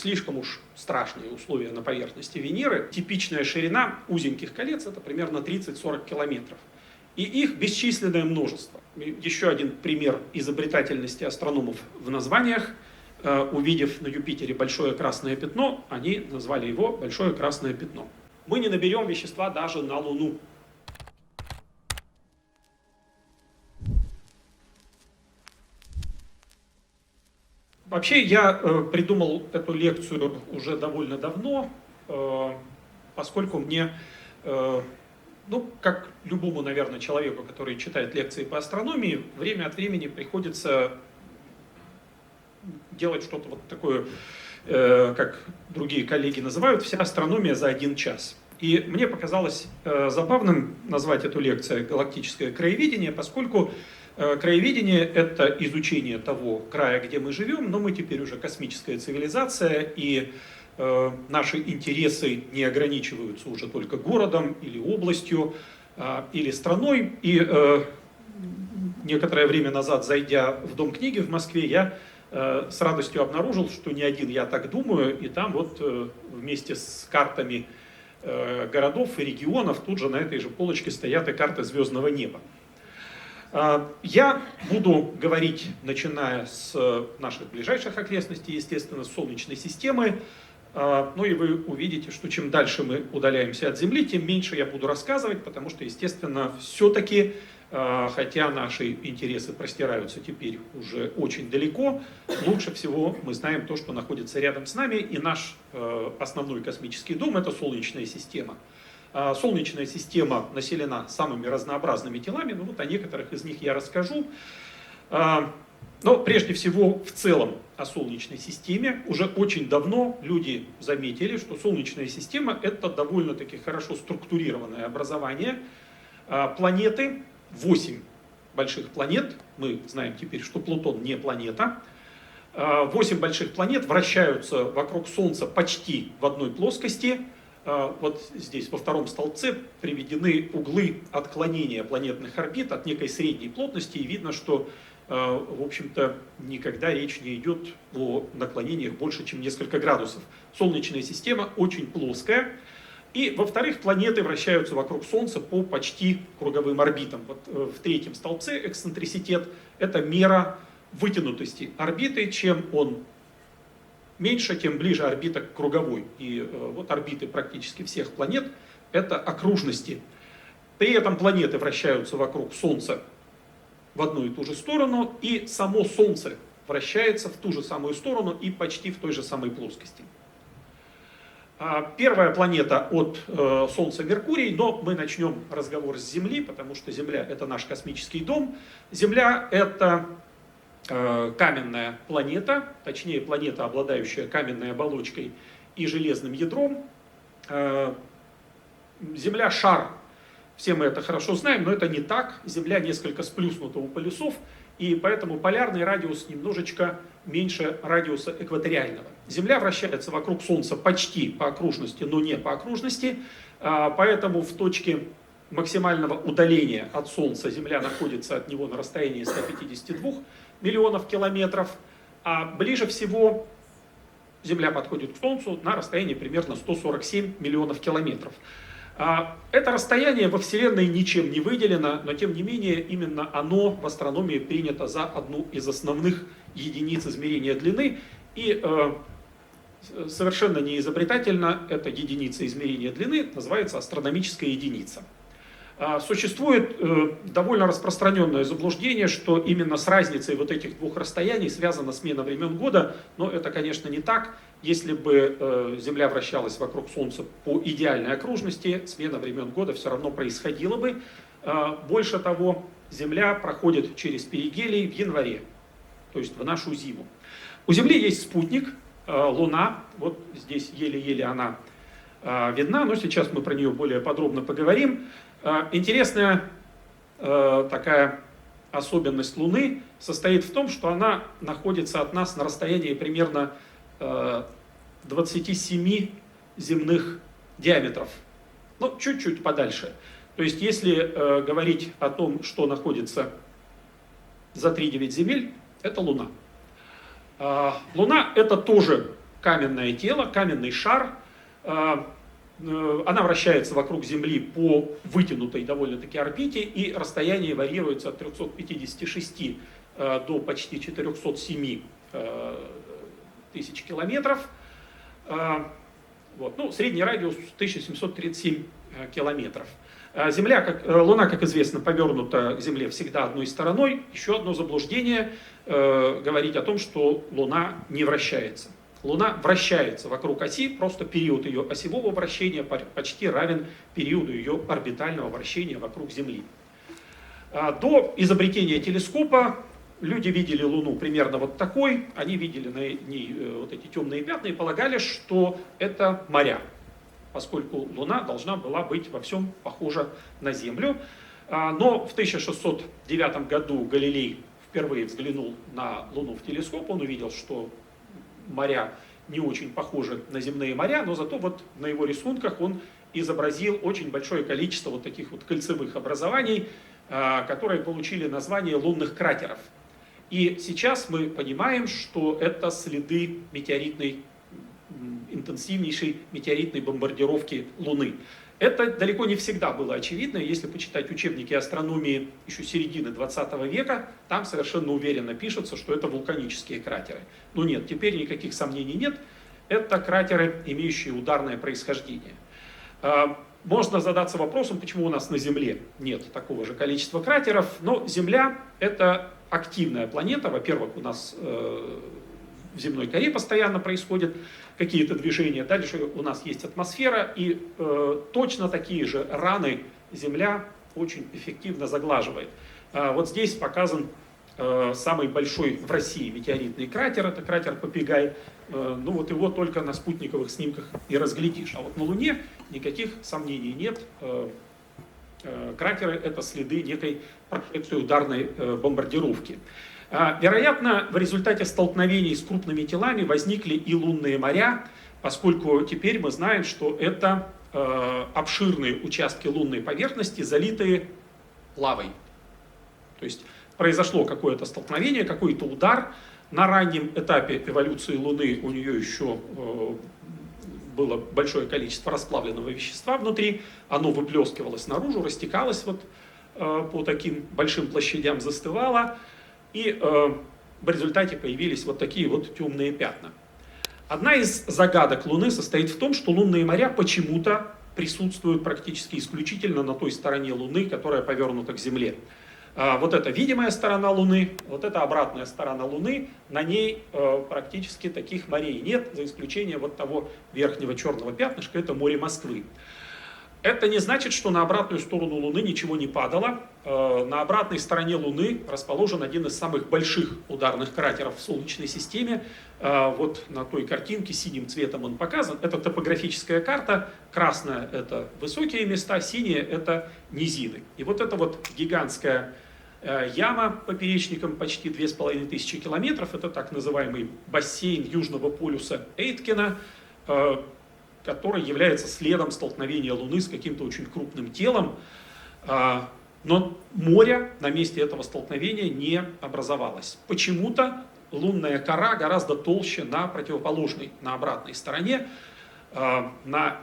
слишком уж страшные условия на поверхности Венеры. Типичная ширина узеньких колец это примерно 30-40 километров. И их бесчисленное множество. Еще один пример изобретательности астрономов в названиях. Увидев на Юпитере большое красное пятно, они назвали его «большое красное пятно». Мы не наберем вещества даже на Луну. Вообще я придумал эту лекцию уже довольно давно, поскольку мне, как любому, наверное, человеку, который читает лекции по астрономии, время от времени приходится делать что-то вот такое, как другие коллеги называют, вся астрономия за 1 час. И мне показалось забавным назвать эту лекцию «Галактическое краеведение», поскольку краеведение – это изучение того края, где мы живем, но мы теперь уже космическая цивилизация, и наши интересы не ограничиваются уже только городом или областью, или страной. И некоторое время назад, зайдя в Дом книги в Москве, я с радостью обнаружил, что не один я так думаю, и там вот вместе с картами городов и регионов тут же на этой же полочке стоят и карты звездного неба. Я буду говорить, начиная с наших ближайших окрестностей, естественно, с Солнечной системы. Ну и вы увидите, что чем дальше мы удаляемся от Земли, тем меньше я буду рассказывать, потому что, естественно, все-таки, хотя наши интересы простираются теперь уже очень далеко, лучше всего мы знаем то, что находится рядом с нами, и наш основной космический дом – это Солнечная система. Солнечная система населена самыми разнообразными телами, но вот о некоторых из них я расскажу. Но прежде всего в целом о Солнечной системе. Уже очень давно люди заметили, что Солнечная система это довольно-таки хорошо структурированное образование. Планеты, 8 больших планет, мы знаем теперь, что Плутон не планета. 8 больших планет вращаются вокруг Солнца почти в одной плоскости. Вот здесь во втором столбце приведены углы отклонения планетных орбит от некой средней плотности, и видно, что, в общем-то, никогда речь не идет о наклонениях больше, чем несколько градусов. Солнечная система очень плоская, и, во-вторых, планеты вращаются вокруг Солнца по почти круговым орбитам. Вот в третьем столбце эксцентриситет – это мера вытянутости орбиты, чем он меньше, тем ближе орбита к круговой. И вот орбиты практически всех планет – это окружности. При этом планеты вращаются вокруг Солнца в одну и ту же сторону, и само Солнце вращается в ту же самую сторону и почти в той же самой плоскости. Первая планета от Солнца Меркурий, но мы начнем разговор с Земли, потому что Земля – это наш космический дом. Земля – это каменная планета, точнее планета, обладающая каменной оболочкой и железным ядром. Земля – шар. Все мы это хорошо знаем, но это не так. Земля несколько сплюснута у полюсов, и поэтому полярный радиус немножечко меньше радиуса экваториального. Земля вращается вокруг Солнца почти по окружности, но не по окружности, поэтому в точке максимального удаления от Солнца Земля находится от него на расстоянии 152 миллионов километров, а ближе всего Земля подходит к Солнцу на расстоянии примерно 147 миллионов километров. Это расстояние во Вселенной ничем не выделено, но тем не менее именно оно в астрономии принято за одну из основных единиц измерения длины. И совершенно не изобретательно, эта единица измерения длины называется астрономическая единица. Существует довольно распространенное заблуждение, что именно с разницей вот этих двух расстояний связана смена времен года, но это, конечно, не так. Если бы Земля вращалась вокруг Солнца по идеальной окружности, смена времен года все равно происходила бы. Больше того, Земля проходит через перигелий в январе, то есть в нашу зиму. У Земли есть спутник, Луна, вот здесь еле-еле она видна, но сейчас мы про нее более подробно поговорим. Интересная такая особенность Луны состоит в том, что она находится от нас на расстоянии примерно 27 земных диаметров, ну, чуть-чуть подальше. То есть, если говорить о том, что находится за 3-9 земель, это Луна. Луна это тоже каменное тело, каменный шар. Она вращается вокруг Земли по вытянутой довольно-таки орбите, и расстояние варьируется от 356 до почти 407 тысяч километров. Вот. Ну, средний радиус 1737 километров. Луна, как известно, повернута к Земле всегда одной стороной. Еще одно заблуждение говорить о том, что Луна не вращается. Луна вращается вокруг оси, просто период ее осевого вращения почти равен периоду ее орбитального вращения вокруг Земли. До изобретения телескопа люди видели Луну примерно вот такой, они видели на ней вот эти темные пятна и полагали, что это моря, поскольку Луна должна была быть во всем похожа на Землю. Но в 1609 году Галилей впервые взглянул на Луну в телескоп, он увидел, что моря не очень похожи на земные моря, но зато вот на его рисунках он изобразил очень большое количество вот таких вот кольцевых образований, которые получили название лунных кратеров. И сейчас мы понимаем, что это следы интенсивнейшей метеоритной бомбардировки Луны. Это далеко не всегда было очевидно. Если почитать учебники астрономии еще середины 20 века, там совершенно уверенно пишется, что это вулканические кратеры. Но нет, теперь никаких сомнений нет. Это кратеры, имеющие ударное происхождение. Можно задаться вопросом, почему у нас на Земле нет такого же количества кратеров. Но Земля — это активная планета. Во-первых, у нас в земной коре постоянно происходят какие-то движения. Дальше у нас есть атмосфера, и точно такие же раны Земля очень эффективно заглаживает. Вот здесь показан самый большой в России метеоритный кратер, это кратер Попегай. Ну вот его только на спутниковых снимках и разглядишь. А вот на Луне никаких сомнений нет. Кратеры — это следы некой прошедшей ударной бомбардировки. Вероятно, в результате столкновений с крупными телами возникли и лунные моря, поскольку теперь мы знаем, что это обширные участки лунной поверхности, залитые лавой. То есть произошло какое-то столкновение, какой-то удар. На раннем этапе эволюции Луны у нее еще было большое количество расплавленного вещества внутри, оно выплескивалось наружу, растекалось вот по таким большим площадям, застывало. И в результате появились вот такие вот темные пятна. Одна из загадок Луны состоит в том, что лунные моря почему-то присутствуют практически исключительно на той стороне Луны, которая повернута к Земле. Вот эта видимая сторона Луны, вот эта обратная сторона Луны, на ней практически таких морей нет, за исключением вот того верхнего черного пятнышка, это море Москвы. Это не значит, что на обратную сторону Луны ничего не падало. На обратной стороне Луны расположен один из самых больших ударных кратеров в Солнечной системе. Вот на той картинке синим цветом он показан. Это топографическая карта. Красная — это высокие места, синяя — это низины. И вот эта вот гигантская яма поперечником почти 2500 километров, это так называемый бассейн Южного полюса Эйткена, который является следом столкновения Луны с каким-то очень крупным телом. Но море на месте этого столкновения не образовалось. Почему-то лунная кора гораздо толще на противоположной, на обратной стороне. На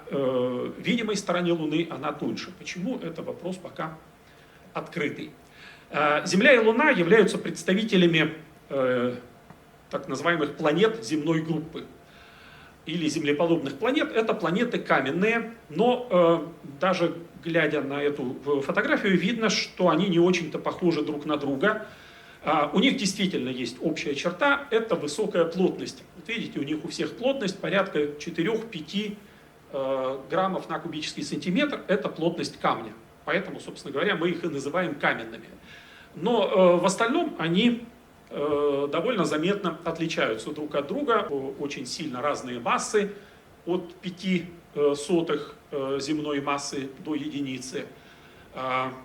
видимой стороне Луны она тоньше. Почему? Это вопрос пока открытый. Земля и Луна являются представителями так называемых планет земной группы или землеподобных планет. Это планеты каменные, но даже глядя на эту фотографию, видно, что они не очень-то похожи друг на друга. У них действительно есть общая черта, это высокая плотность. Вот видите, у них у всех плотность порядка 4-5 граммов на кубический сантиметр, это плотность камня. Поэтому, собственно говоря, мы их и называем каменными. Но в остальном они довольно заметно отличаются друг от друга. Очень сильно разные массы, от 0,05 земной массы до единицы.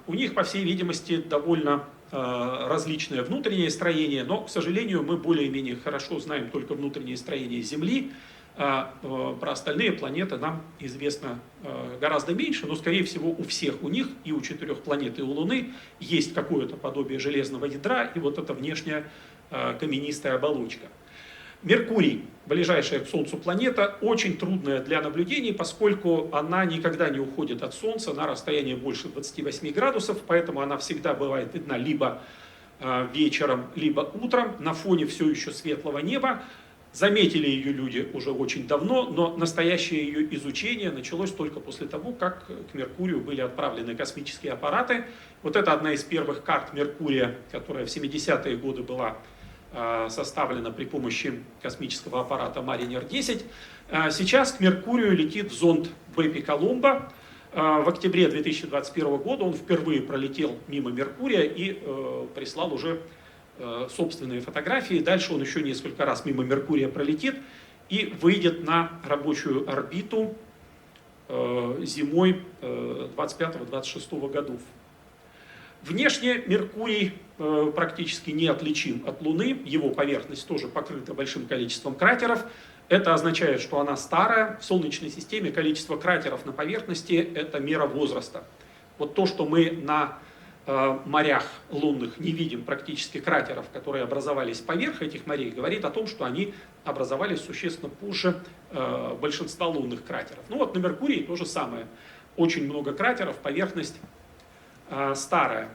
У них, по всей видимости, довольно различное внутреннее строение, но, к сожалению, мы более-менее хорошо знаем только внутреннее строение Земли. Про остальные планеты нам известно гораздо меньше, но, скорее всего, у всех у них, и у 4 планет, и у Луны, есть какое-то подобие железного ядра, и вот эта внешняя каменистая оболочка. Меркурий, ближайшая к Солнцу планета, очень трудная для наблюдений, поскольку она никогда не уходит от Солнца на расстояние больше 28 градусов, поэтому она всегда бывает видна либо вечером, либо утром на фоне все еще светлого неба. Заметили ее люди уже очень давно, но настоящее ее изучение началось только после того, как к Меркурию были отправлены космические аппараты. Вот это одна из первых карт Меркурия, которая в 70-е годы была составлена при помощи космического аппарата Mariner 10. Сейчас к Меркурию летит зонд Беппи Коломбо. В октябре 2021 года он впервые пролетел мимо Меркурия и прислал уже собственные фотографии. Дальше он еще несколько раз мимо Меркурия пролетит и выйдет на рабочую орбиту зимой 25-26 годов. Внешне Меркурий практически неотличим от Луны, его поверхность тоже покрыта большим количеством кратеров. Это означает, что она старая. В Солнечной системе количество кратеров на поверхности – это мера возраста. Вот то, что мы на морях лунных не видим практически кратеров, которые образовались поверх этих морей, говорит о том, что они образовались существенно позже большинства лунных кратеров. Ну вот на Меркурии то же самое. Очень много кратеров, поверхность старая.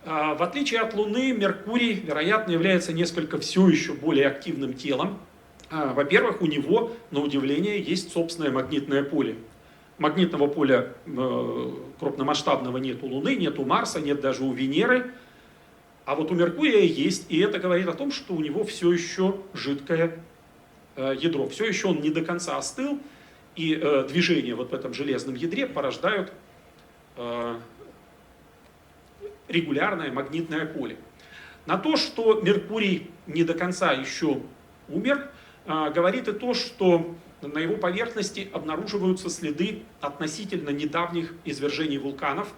В отличие от Луны, Меркурий, вероятно, является несколько все еще более активным телом. Во-первых, у него, на удивление, есть собственное магнитное поле. Магнитного поля крупномасштабного нет у Луны, нет у Марса, нет даже у Венеры. А вот у Меркурия есть, и это говорит о том, что у него все еще жидкое ядро. Все еще он не до конца остыл, и движения вот в этом железном ядре порождают регулярное магнитное поле. На то, что Меркурий не до конца еще умер, говорит и то, что на его поверхности обнаруживаются следы относительно недавних извержений вулканов.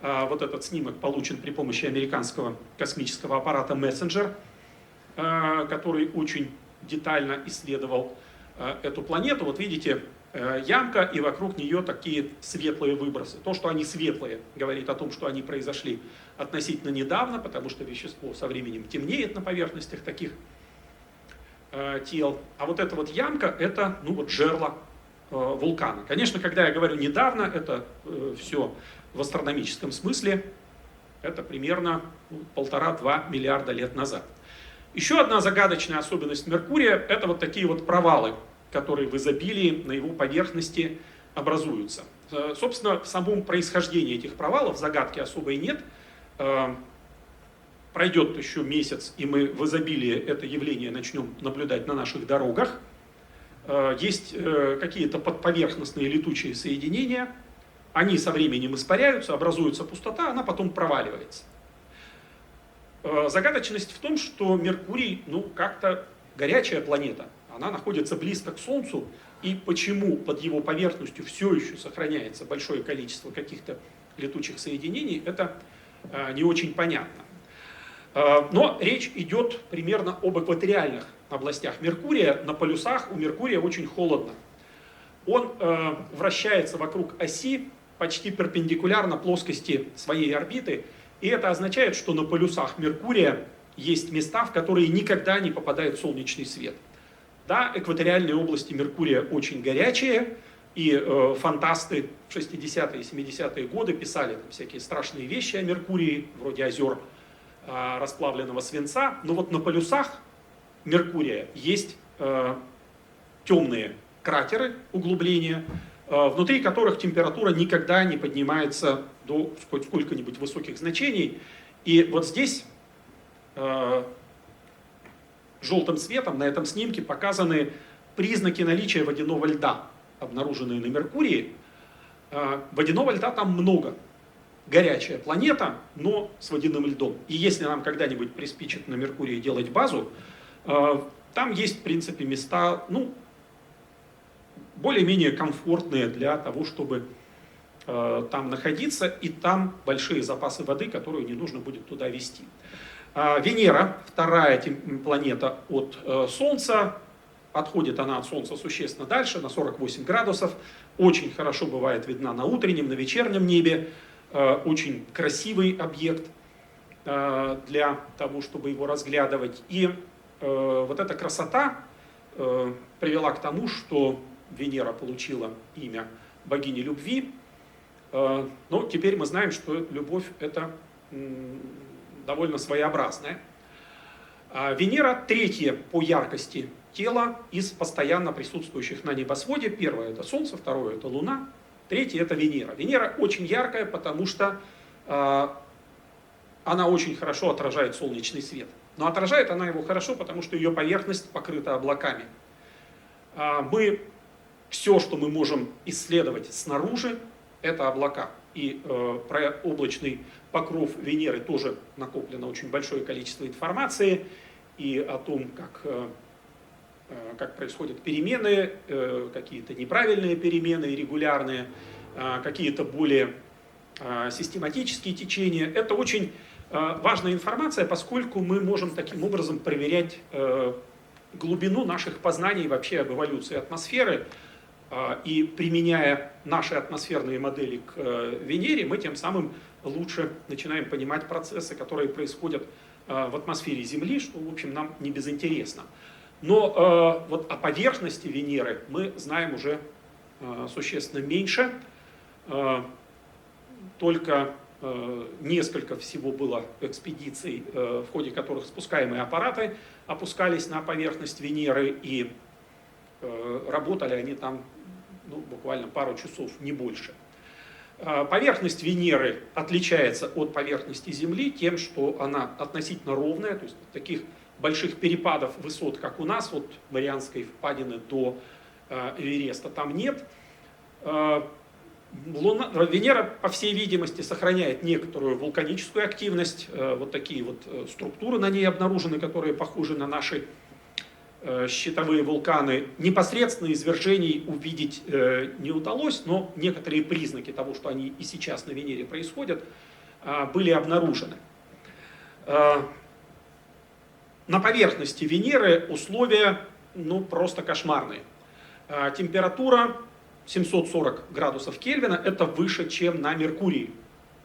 Вот этот снимок получен при помощи американского космического аппарата Messenger, который очень детально исследовал эту планету. Вот видите, ямка, и вокруг нее такие светлые выбросы. То, что они светлые, говорит о том, что они произошли относительно недавно, потому что вещество со временем темнеет на поверхностях таких тел. А вот эта вот ямка, это жерло вулкана. Конечно, когда я говорю недавно, это все в астрономическом смысле, это примерно 1,5-2 миллиарда лет назад. Еще одна загадочная особенность Меркурия – это вот такие вот провалы, которые в изобилии на его поверхности образуются. Собственно, в самом происхождении этих провалов загадки особой нет. Пройдет еще месяц, и мы в изобилии это явление начнем наблюдать на наших дорогах. Есть какие-то подповерхностные летучие соединения, они со временем испаряются, образуется пустота, она потом проваливается. Загадочность в том, что Меркурий, как-то горячая планета, она находится близко к Солнцу, и почему под его поверхностью все еще сохраняется большое количество каких-то летучих соединений, это не очень понятно. Но речь идет примерно об экваториальных областях Меркурия. На полюсах у Меркурия очень холодно. Он вращается вокруг оси почти перпендикулярно плоскости своей орбиты. И это означает, что на полюсах Меркурия есть места, в которые никогда не попадает солнечный свет. Да, экваториальные области Меркурия очень горячие. И фантасты в 60-е и 70-е годы писали всякие страшные вещи о Меркурии, вроде озер расплавленного свинца. Но вот на полюсах Меркурия есть темные кратеры, углубления, внутри которых температура никогда не поднимается до сколько-нибудь высоких значений. И вот здесь желтым цветом на этом снимке показаны признаки наличия водяного льда, обнаруженные на Меркурии. Водяного льда там много. Горячая планета, но с водяным льдом. И если нам когда-нибудь приспичит на Меркурии делать базу, там есть, в принципе, места, более-менее комфортные для того, чтобы там находиться, и там большие запасы воды, которую не нужно будет туда везти. Венера, вторая планета от Солнца, отходит она от Солнца существенно дальше, на 48 градусов, очень хорошо бывает видна на утреннем, на вечернем небе, очень красивый объект для того, чтобы его разглядывать. И вот эта красота привела к тому, что Венера получила имя богини любви. Но теперь мы знаем, что любовь это довольно своеобразная. Венера третья по яркости тело из постоянно присутствующих на небосводе. Первое это Солнце, второе это Луна, третье это Венера. Венера очень яркая, потому что она очень хорошо отражает солнечный свет. Но отражает она его хорошо, потому что ее поверхность покрыта облаками. Все, что мы можем исследовать снаружи, это облака. И про облачный покров Венеры тоже накоплено очень большое количество информации. И о том, как происходят перемены, какие-то неправильные перемены, регулярные, какие-то более систематические течения. Это очень важная информация, поскольку мы можем таким образом проверять глубину наших познаний вообще об эволюции атмосферы. И применяя наши атмосферные модели к Венере, мы тем самым лучше начинаем понимать процессы, которые происходят в атмосфере Земли, что, в общем, нам не безинтересно. Но вот о поверхности Венеры мы знаем уже существенно меньше. Только несколько всего было экспедиций, в ходе которых спускаемые аппараты опускались на поверхность Венеры, и работали они там буквально пару часов, не больше. Поверхность Венеры отличается от поверхности Земли тем, что она относительно ровная, то есть таких больших перепадов высот, как у нас, от Марианской впадины до Эвереста, там нет. Венера, по всей видимости, сохраняет некоторую вулканическую активность. Вот такие вот структуры на ней обнаружены, которые похожи на наши щитовые вулканы. Непосредственно извержений увидеть не удалось, но некоторые признаки того, что они и сейчас на Венере происходят, были обнаружены. На поверхности Венеры условия просто кошмарные. Температура 740 градусов Кельвина, это выше, чем на Меркурии.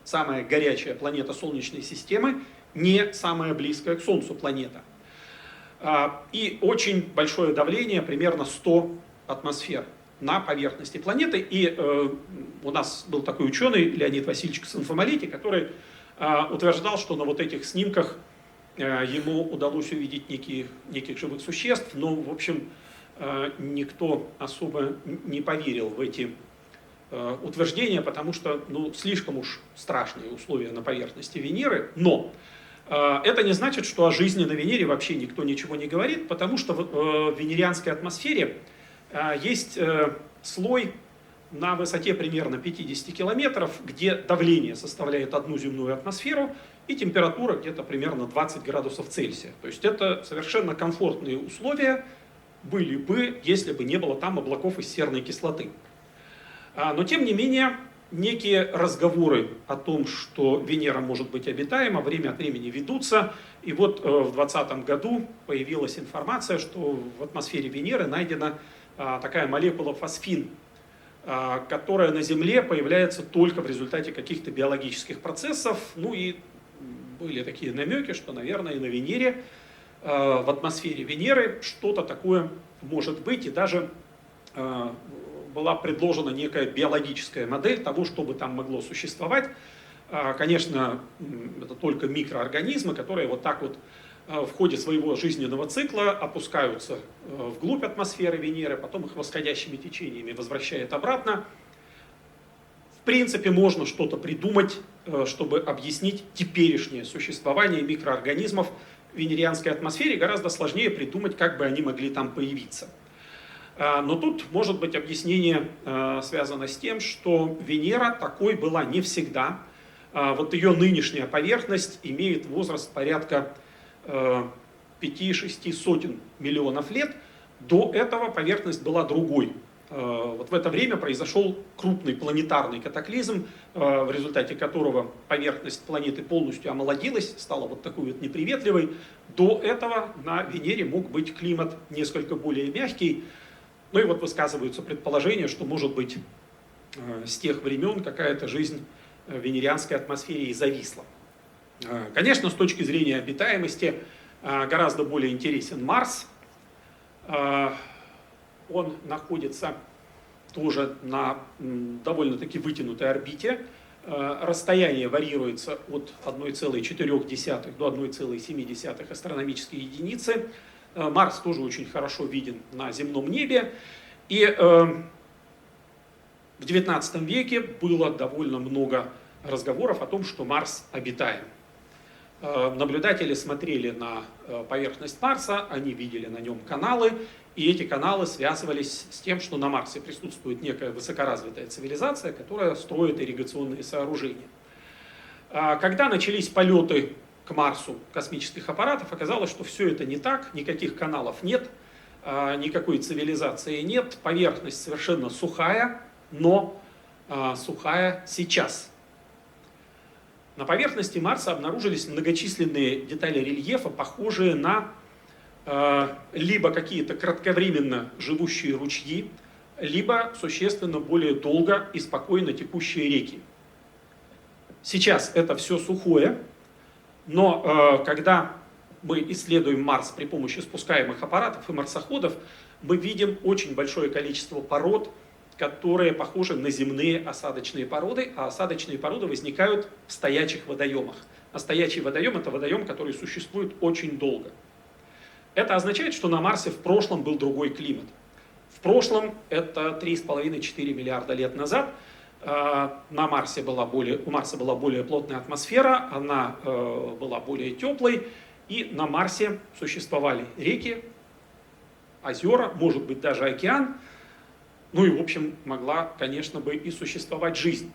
Самая горячая планета Солнечной системы, не самая близкая к Солнцу планета. И очень большое давление, примерно 100 атмосфер на поверхности планеты. И у нас был такой ученый, Леонид Васильевич Ксенфомолитий, который утверждал, что на вот этих снимках ему удалось увидеть неких живых существ, но, в общем, никто особо не поверил в эти утверждения, потому что слишком уж страшные условия на поверхности Венеры. Но это не значит, что о жизни на Венере вообще никто ничего не говорит, потому что в венерианской атмосфере есть слой на высоте примерно 50 километров, где давление составляет одну земную атмосферу и температура где-то примерно 20 градусов Цельсия. То есть это совершенно комфортные условия были бы, если бы не было там облаков из серной кислоты. Но тем не менее, некие разговоры о том, что Венера может быть обитаема, время от времени ведутся. И вот в 2020 году появилась информация, что в атмосфере Венеры найдена такая молекула фосфин, которая на Земле появляется только в результате каких-то биологических процессов. Ну и были такие намеки, что, наверное, и на Венере, в атмосфере Венеры что-то такое может быть, и даже была предложена некая биологическая модель того, что бы там могло существовать. Конечно, это только микроорганизмы, которые вот так вот в ходе своего жизненного цикла опускаются вглубь атмосферы Венеры, потом их восходящими течениями возвращает обратно. В принципе, можно что-то придумать, чтобы объяснить теперешнее существование микроорганизмов в венерианской атмосфере. Гораздо сложнее придумать, как бы они могли там появиться. Но тут, может быть, объяснение связано с тем, что Венера такой была не всегда. Вот ее нынешняя поверхность имеет возраст порядка 5-6 сотен миллионов лет. До этого поверхность была другой. Вот в это время произошел крупный планетарный катаклизм, в результате которого поверхность планеты полностью омолодилась, стала вот такой вот неприветливой. До этого на Венере мог быть климат несколько более мягкий. Ну и вот высказываются предположения, что, может быть, с тех времен какая-то жизнь в венерианской атмосфере и зависла. Конечно, с точки зрения обитаемости гораздо более интересен Марс. Он находится тоже на довольно-таки вытянутой орбите. Расстояние варьируется от 1,4 до 1,7 астрономической единицы. Марс тоже очень хорошо виден на земном небе. И в XIX веке было довольно много разговоров о том, что Марс обитаем. Наблюдатели смотрели на поверхность Марса, они видели на нем каналы, и эти каналы связывались с тем, что на Марсе присутствует некая высокоразвитая цивилизация, которая строит ирригационные сооружения. Когда начались полеты к Марсу космических аппаратов, оказалось, что все это не так, никаких каналов нет, никакой цивилизации нет, поверхность совершенно сухая, но сухая сейчас. На поверхности Марса обнаружились многочисленные детали рельефа, похожие на либо какие-то кратковременно живущие ручьи, либо существенно более долго и спокойно текущие реки. Сейчас это все сухое, но когда мы исследуем Марс при помощи спускаемых аппаратов и марсоходов, мы видим очень большое количество пород, которые похожи на земные осадочные породы, а осадочные породы возникают в стоячих водоемах. А стоячий водоем – это водоем, который существует очень долго. Это означает, что на Марсе в прошлом был другой климат. В прошлом, это 3,5-4 миллиарда лет назад, у Марса была более плотная атмосфера, она была более теплой, и на Марсе существовали реки, озера, может быть даже океан, ну и в общем могла, конечно бы, и существовать жизнь.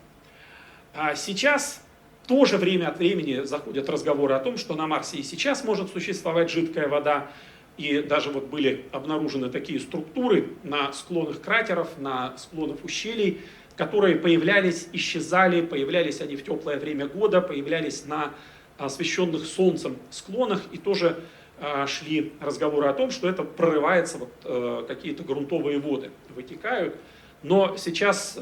А сейчас тоже время от времени заходят разговоры о том, что на Марсе и сейчас может существовать жидкая вода, и даже вот были обнаружены такие структуры на склонах кратеров, на склонах ущелий, которые появлялись, исчезали, появлялись они в теплое время года, появлялись на освещенных солнцем склонах, и тоже шли разговоры о том, что это прорывается, какие-то грунтовые воды вытекают. Но сейчас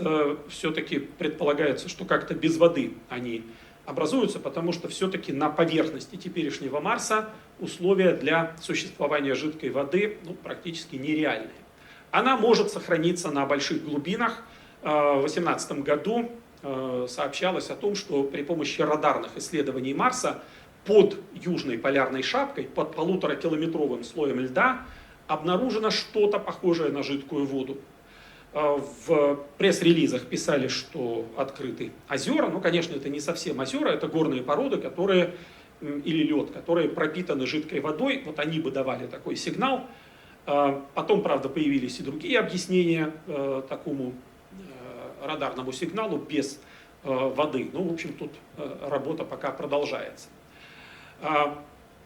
все-таки предполагается, что как-то без воды они образуются, потому что все-таки на поверхности теперешнего Марса условия для существования жидкой воды практически нереальные. Она может сохраниться на больших глубинах. В 2018 году сообщалось о том, что при помощи радарных исследований Марса под южной полярной шапкой, под 1,5-километровым слоем льда, обнаружено что-то похожее на жидкую воду. В пресс-релизах писали, что открыты озера, но, конечно, это не совсем озера, это горные породы, или лед, которые пропитаны жидкой водой, вот они бы давали такой сигнал. Потом, правда, появились и другие объяснения такому радарному сигналу без воды. Ну, в общем, тут работа пока продолжается.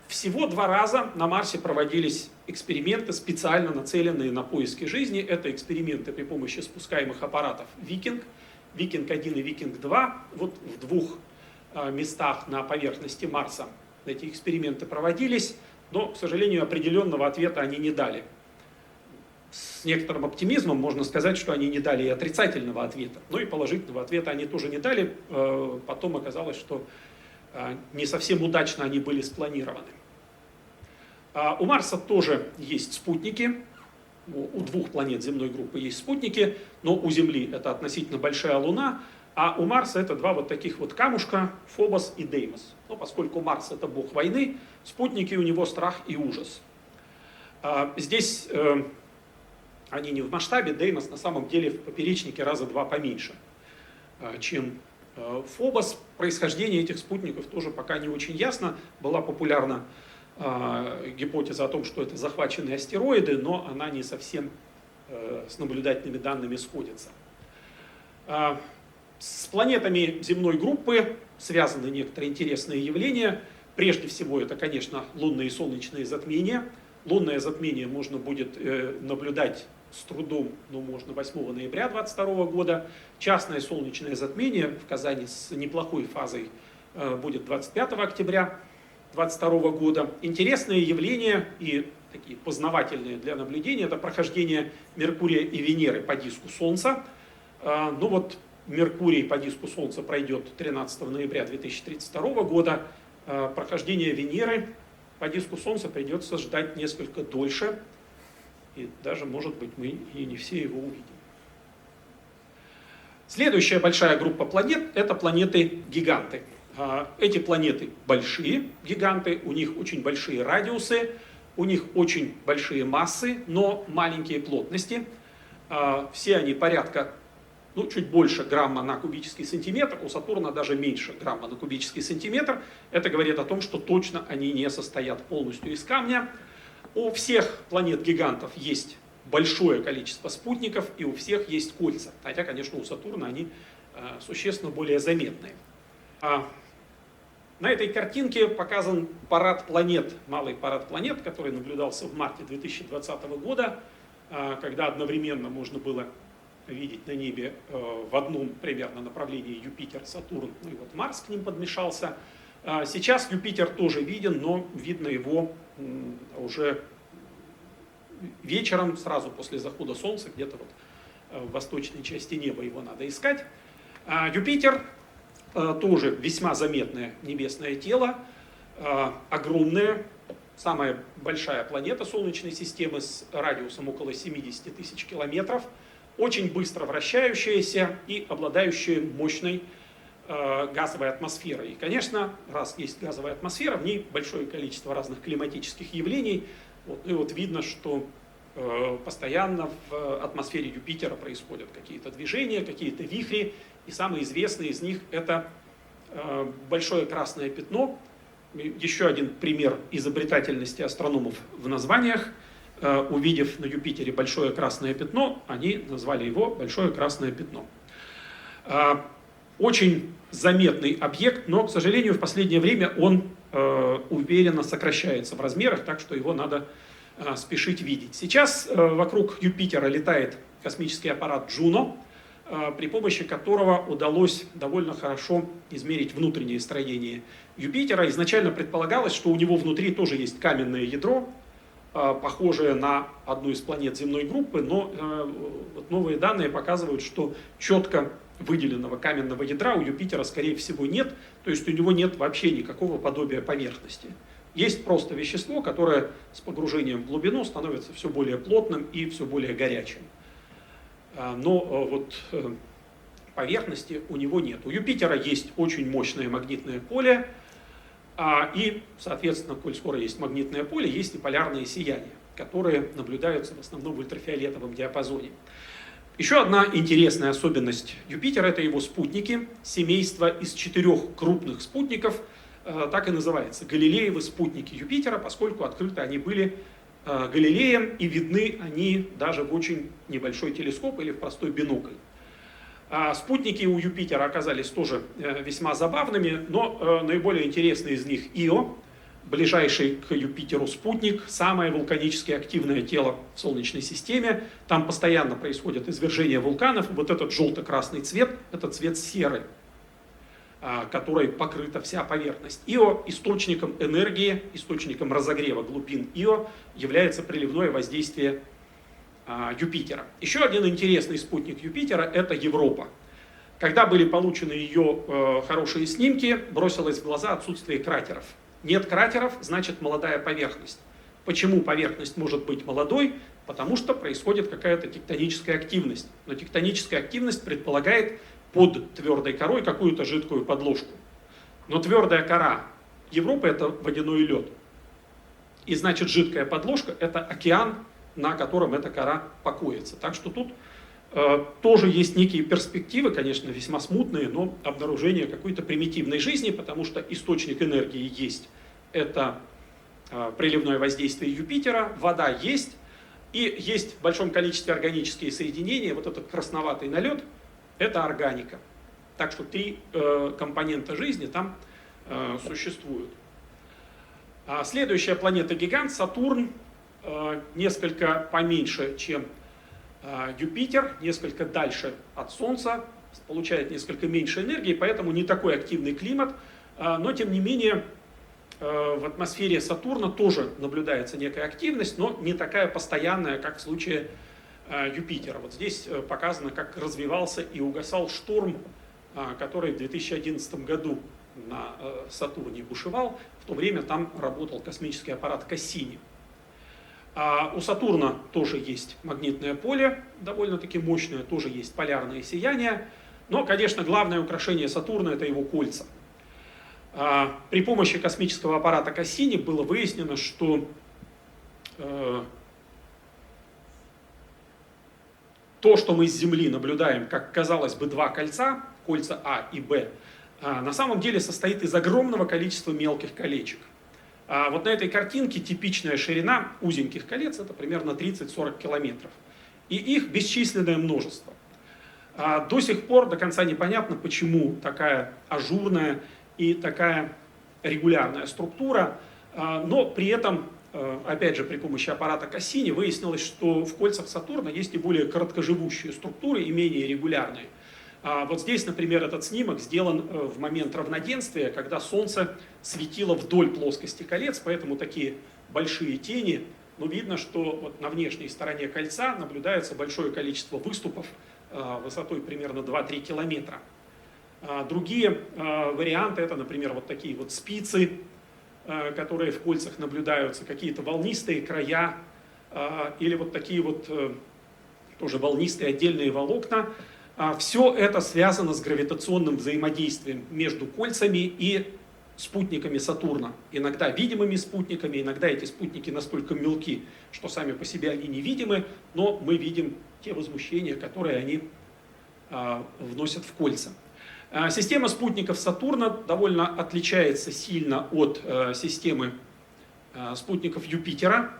Всего 2 раза на Марсе проводились эксперименты, специально нацеленные на поиски жизни. Это эксперименты при помощи спускаемых аппаратов «Викинг», «Викинг-1» и «Викинг-2». Вот в 2 местах на поверхности Марса эти эксперименты проводились, но, к сожалению, определенного ответа они не дали. С некоторым оптимизмом можно сказать, что они не дали и отрицательного ответа, но и положительного ответа они тоже не дали. Потом оказалось, что не совсем удачно они были спланированы. У Марса тоже есть спутники, у 2 планет земной группы есть спутники, но у Земли это относительно большая Луна, а у Марса это 2 вот таких вот камушка, Фобос и Деймос. Но поскольку Марс это бог войны, спутники у него страх и ужас. Здесь они не в масштабе, Деймос на самом деле в поперечнике раза 2 поменьше, чем Фобос. Происхождение этих спутников тоже пока не очень ясно. Была популярна гипотеза о том, что это захваченные астероиды, но она не совсем с наблюдательными данными сходится. С планетами земной группы связаны некоторые интересные явления. Прежде всего, это, конечно, лунные и солнечные затмения. Лунное затмение можно будет наблюдать с трудом, но можно 8 ноября 2022 года. Частное солнечное затмение в Казани с неплохой фазой будет 25 октября 2022 года. Интересные явления и такие познавательные для наблюдения — это прохождение Меркурия и Венеры по диску Солнца. Ну вот Меркурий по диску Солнца пройдет 13 ноября 2032 года. Прохождение Венеры по диску Солнца придется ждать несколько дольше. и даже, может быть, мы и не все его увидим. Следующая большая группа планет – это планеты-гиганты. Эти планеты большие гиганты, у них очень большие радиусы, у них очень большие массы, но маленькие плотности. Все они порядка, чуть больше грамма на кубический сантиметр, у Сатурна даже меньше грамма на кубический сантиметр. Это говорит о том, что точно они не состоят полностью из камня. У всех планет-гигантов есть большое количество спутников, и у всех есть кольца. Хотя, конечно, у Сатурна они существенно более заметные. На этой картинке показан парад планет, малый парад планет, который наблюдался в марте 2020 года, когда одновременно можно было видеть на небе в одном примерно направлении Юпитер, Сатурн, ну и вот Марс к ним подмешался. Сейчас Юпитер тоже виден, но видно его уже вечером, сразу после захода Солнца, где-то вот в восточной части неба его надо искать. Юпитер тоже весьма заметное небесное тело, огромное, самая большая планета Солнечной системы с радиусом около 70 тысяч километров, очень быстро вращающаяся и обладающая мощной газовой атмосферой. И, конечно, раз есть газовая атмосфера, в ней большое количество разных климатических явлений. И вот видно, что постоянно в атмосфере Юпитера происходят какие-то движения, какие-то вихри. И самый известный из них это большое красное пятно. Еще один пример изобретательности астрономов в названиях. Увидев на Юпитере большое красное пятно, они назвали его «большое красное пятно». Очень заметный объект, но, к сожалению, в последнее время он уверенно сокращается в размерах, так что его надо спешить видеть. Сейчас вокруг Юпитера летает космический аппарат Джуно, при помощи которого удалось довольно хорошо измерить внутреннее строение Юпитера. Изначально предполагалось, что у него внутри тоже есть каменное ядро, похожее на одну из планет земной группы, но новые данные показывают, что четко выделенного каменного ядра у Юпитера, скорее всего, нет, то есть у него нет вообще никакого подобия поверхности. Есть просто вещество, которое с погружением в глубину становится все более плотным и все более горячим. Но вот поверхности у него нет. У Юпитера есть очень мощное магнитное поле, и, соответственно, коль скоро есть магнитное поле, есть и полярные сияния, которые наблюдаются в основном в ультрафиолетовом диапазоне. Еще одна интересная особенность Юпитера – это его спутники. Семейство из 4 крупных спутников так и называется – Галилеевы спутники Юпитера, поскольку открыты они были Галилеем, и видны они даже в очень небольшой телескоп или в простой бинокль. Спутники у Юпитера оказались тоже весьма забавными, но наиболее интересный из них Ио, ближайший к Юпитеру спутник, самое вулканически активное тело в Солнечной системе. Там постоянно происходят извержения вулканов. Вот этот желто-красный цвет – это цвет серы, которой покрыта вся поверхность. Ио источником энергии, источником разогрева глубин Ио является приливное воздействие Юпитера. Еще один интересный спутник Юпитера – это Европа. Когда были получены ее хорошие снимки, бросилось в глаза отсутствие кратеров. Нет кратеров, значит молодая поверхность. Почему поверхность может быть молодой? Потому что происходит какая-то тектоническая активность. Но тектоническая активность предполагает под твердой корой какую-то жидкую подложку. Но твердая кора Европы – это водяной лед. И значит жидкая подложка – это океан, на котором эта кора покоится. Так что тут тоже есть некие перспективы, конечно, весьма смутные, но обнаружение какой-то примитивной жизни, потому что источник энергии есть. Это приливное воздействие Юпитера, вода есть, и есть в большом количестве органические соединения. Вот этот красноватый налет – это органика. Так что 3 компонента жизни там существуют. Следующая планета-гигант – Сатурн, несколько поменьше, чем Юпитер, несколько дальше от Солнца, получает несколько меньше энергии, поэтому не такой активный климат, но тем не менее в атмосфере Сатурна тоже наблюдается некая активность, но не такая постоянная, как в случае Юпитера. Вот здесь показано, как развивался и угасал шторм, который в 2011 году на Сатурне бушевал. В то время там работал космический аппарат Кассини. У Сатурна тоже есть магнитное поле, довольно-таки мощное, тоже есть полярное сияние. Но, конечно, главное украшение Сатурна — это его кольца. При помощи космического аппарата Кассини было выяснено, что то, что мы с Земли наблюдаем, как, казалось бы, два кольца, кольца А и Б, на самом деле состоит из огромного количества мелких колечек. Вот на этой картинке типичная ширина узеньких колец — это примерно 30-40 километров. И их бесчисленное множество. До сих пор до конца непонятно, почему такая ажурная и такая регулярная структура, но при этом, опять же, при помощи аппарата Кассини выяснилось, что в кольцах Сатурна есть и более короткоживущие структуры, и менее регулярные. Вот здесь, например, этот снимок сделан в момент равноденствия, когда Солнце светило вдоль плоскости колец, поэтому такие большие тени. Но видно, что вот на внешней стороне кольца наблюдается большое количество выступов высотой примерно 2-3 километра. Другие варианты — это, например, вот такие вот спицы, которые в кольцах наблюдаются, какие-то волнистые края, или вот такие вот тоже волнистые отдельные волокна. Все это связано с гравитационным взаимодействием между кольцами и спутниками Сатурна. Иногда видимыми спутниками, иногда эти спутники настолько мелки, что сами по себе они невидимы, но мы видим те возмущения, которые они вносят в кольца. Система спутников Сатурна довольно отличается сильно от системы спутников Юпитера.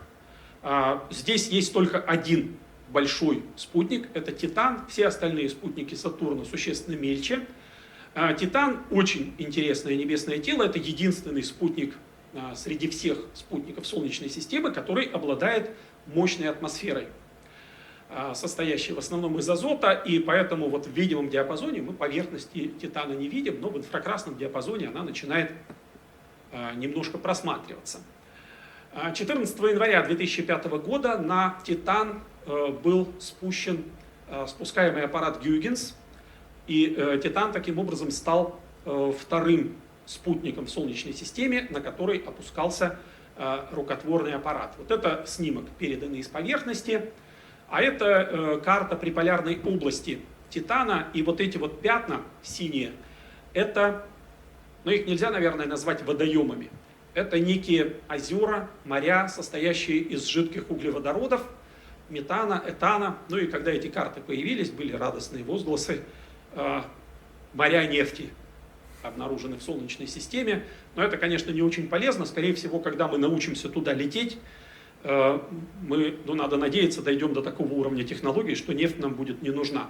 Здесь есть только один большой спутник, это Титан. Все остальные спутники Сатурна существенно мельче. Титан — очень интересное небесное тело, это единственный спутник среди всех спутников Солнечной системы, который обладает мощной атмосферой, состоящей в основном из азота, и поэтому вот в видимом диапазоне мы поверхности Титана не видим, но в инфракрасном диапазоне она начинает немножко просматриваться. 14 января 2005 года на Титан был спущен спускаемый аппарат Гюйгенс, и Титан таким образом стал вторым спутником в Солнечной системе, на который опускался рукотворный аппарат. Вот это снимок, переданный с поверхности, а это карта приполярной области Титана, и вот эти вот пятна синие, это, ну их нельзя, наверное, назвать водоемами. Это некие озера, моря, состоящие из жидких углеводородов, метана, этана. Ну и когда эти карты появились, были радостные возгласы. Моря нефти обнаружены в Солнечной системе. Но это, конечно, не очень полезно. Скорее всего, когда мы научимся туда лететь, мы, надо надеяться, дойдем до такого уровня технологий, что нефть нам будет не нужна.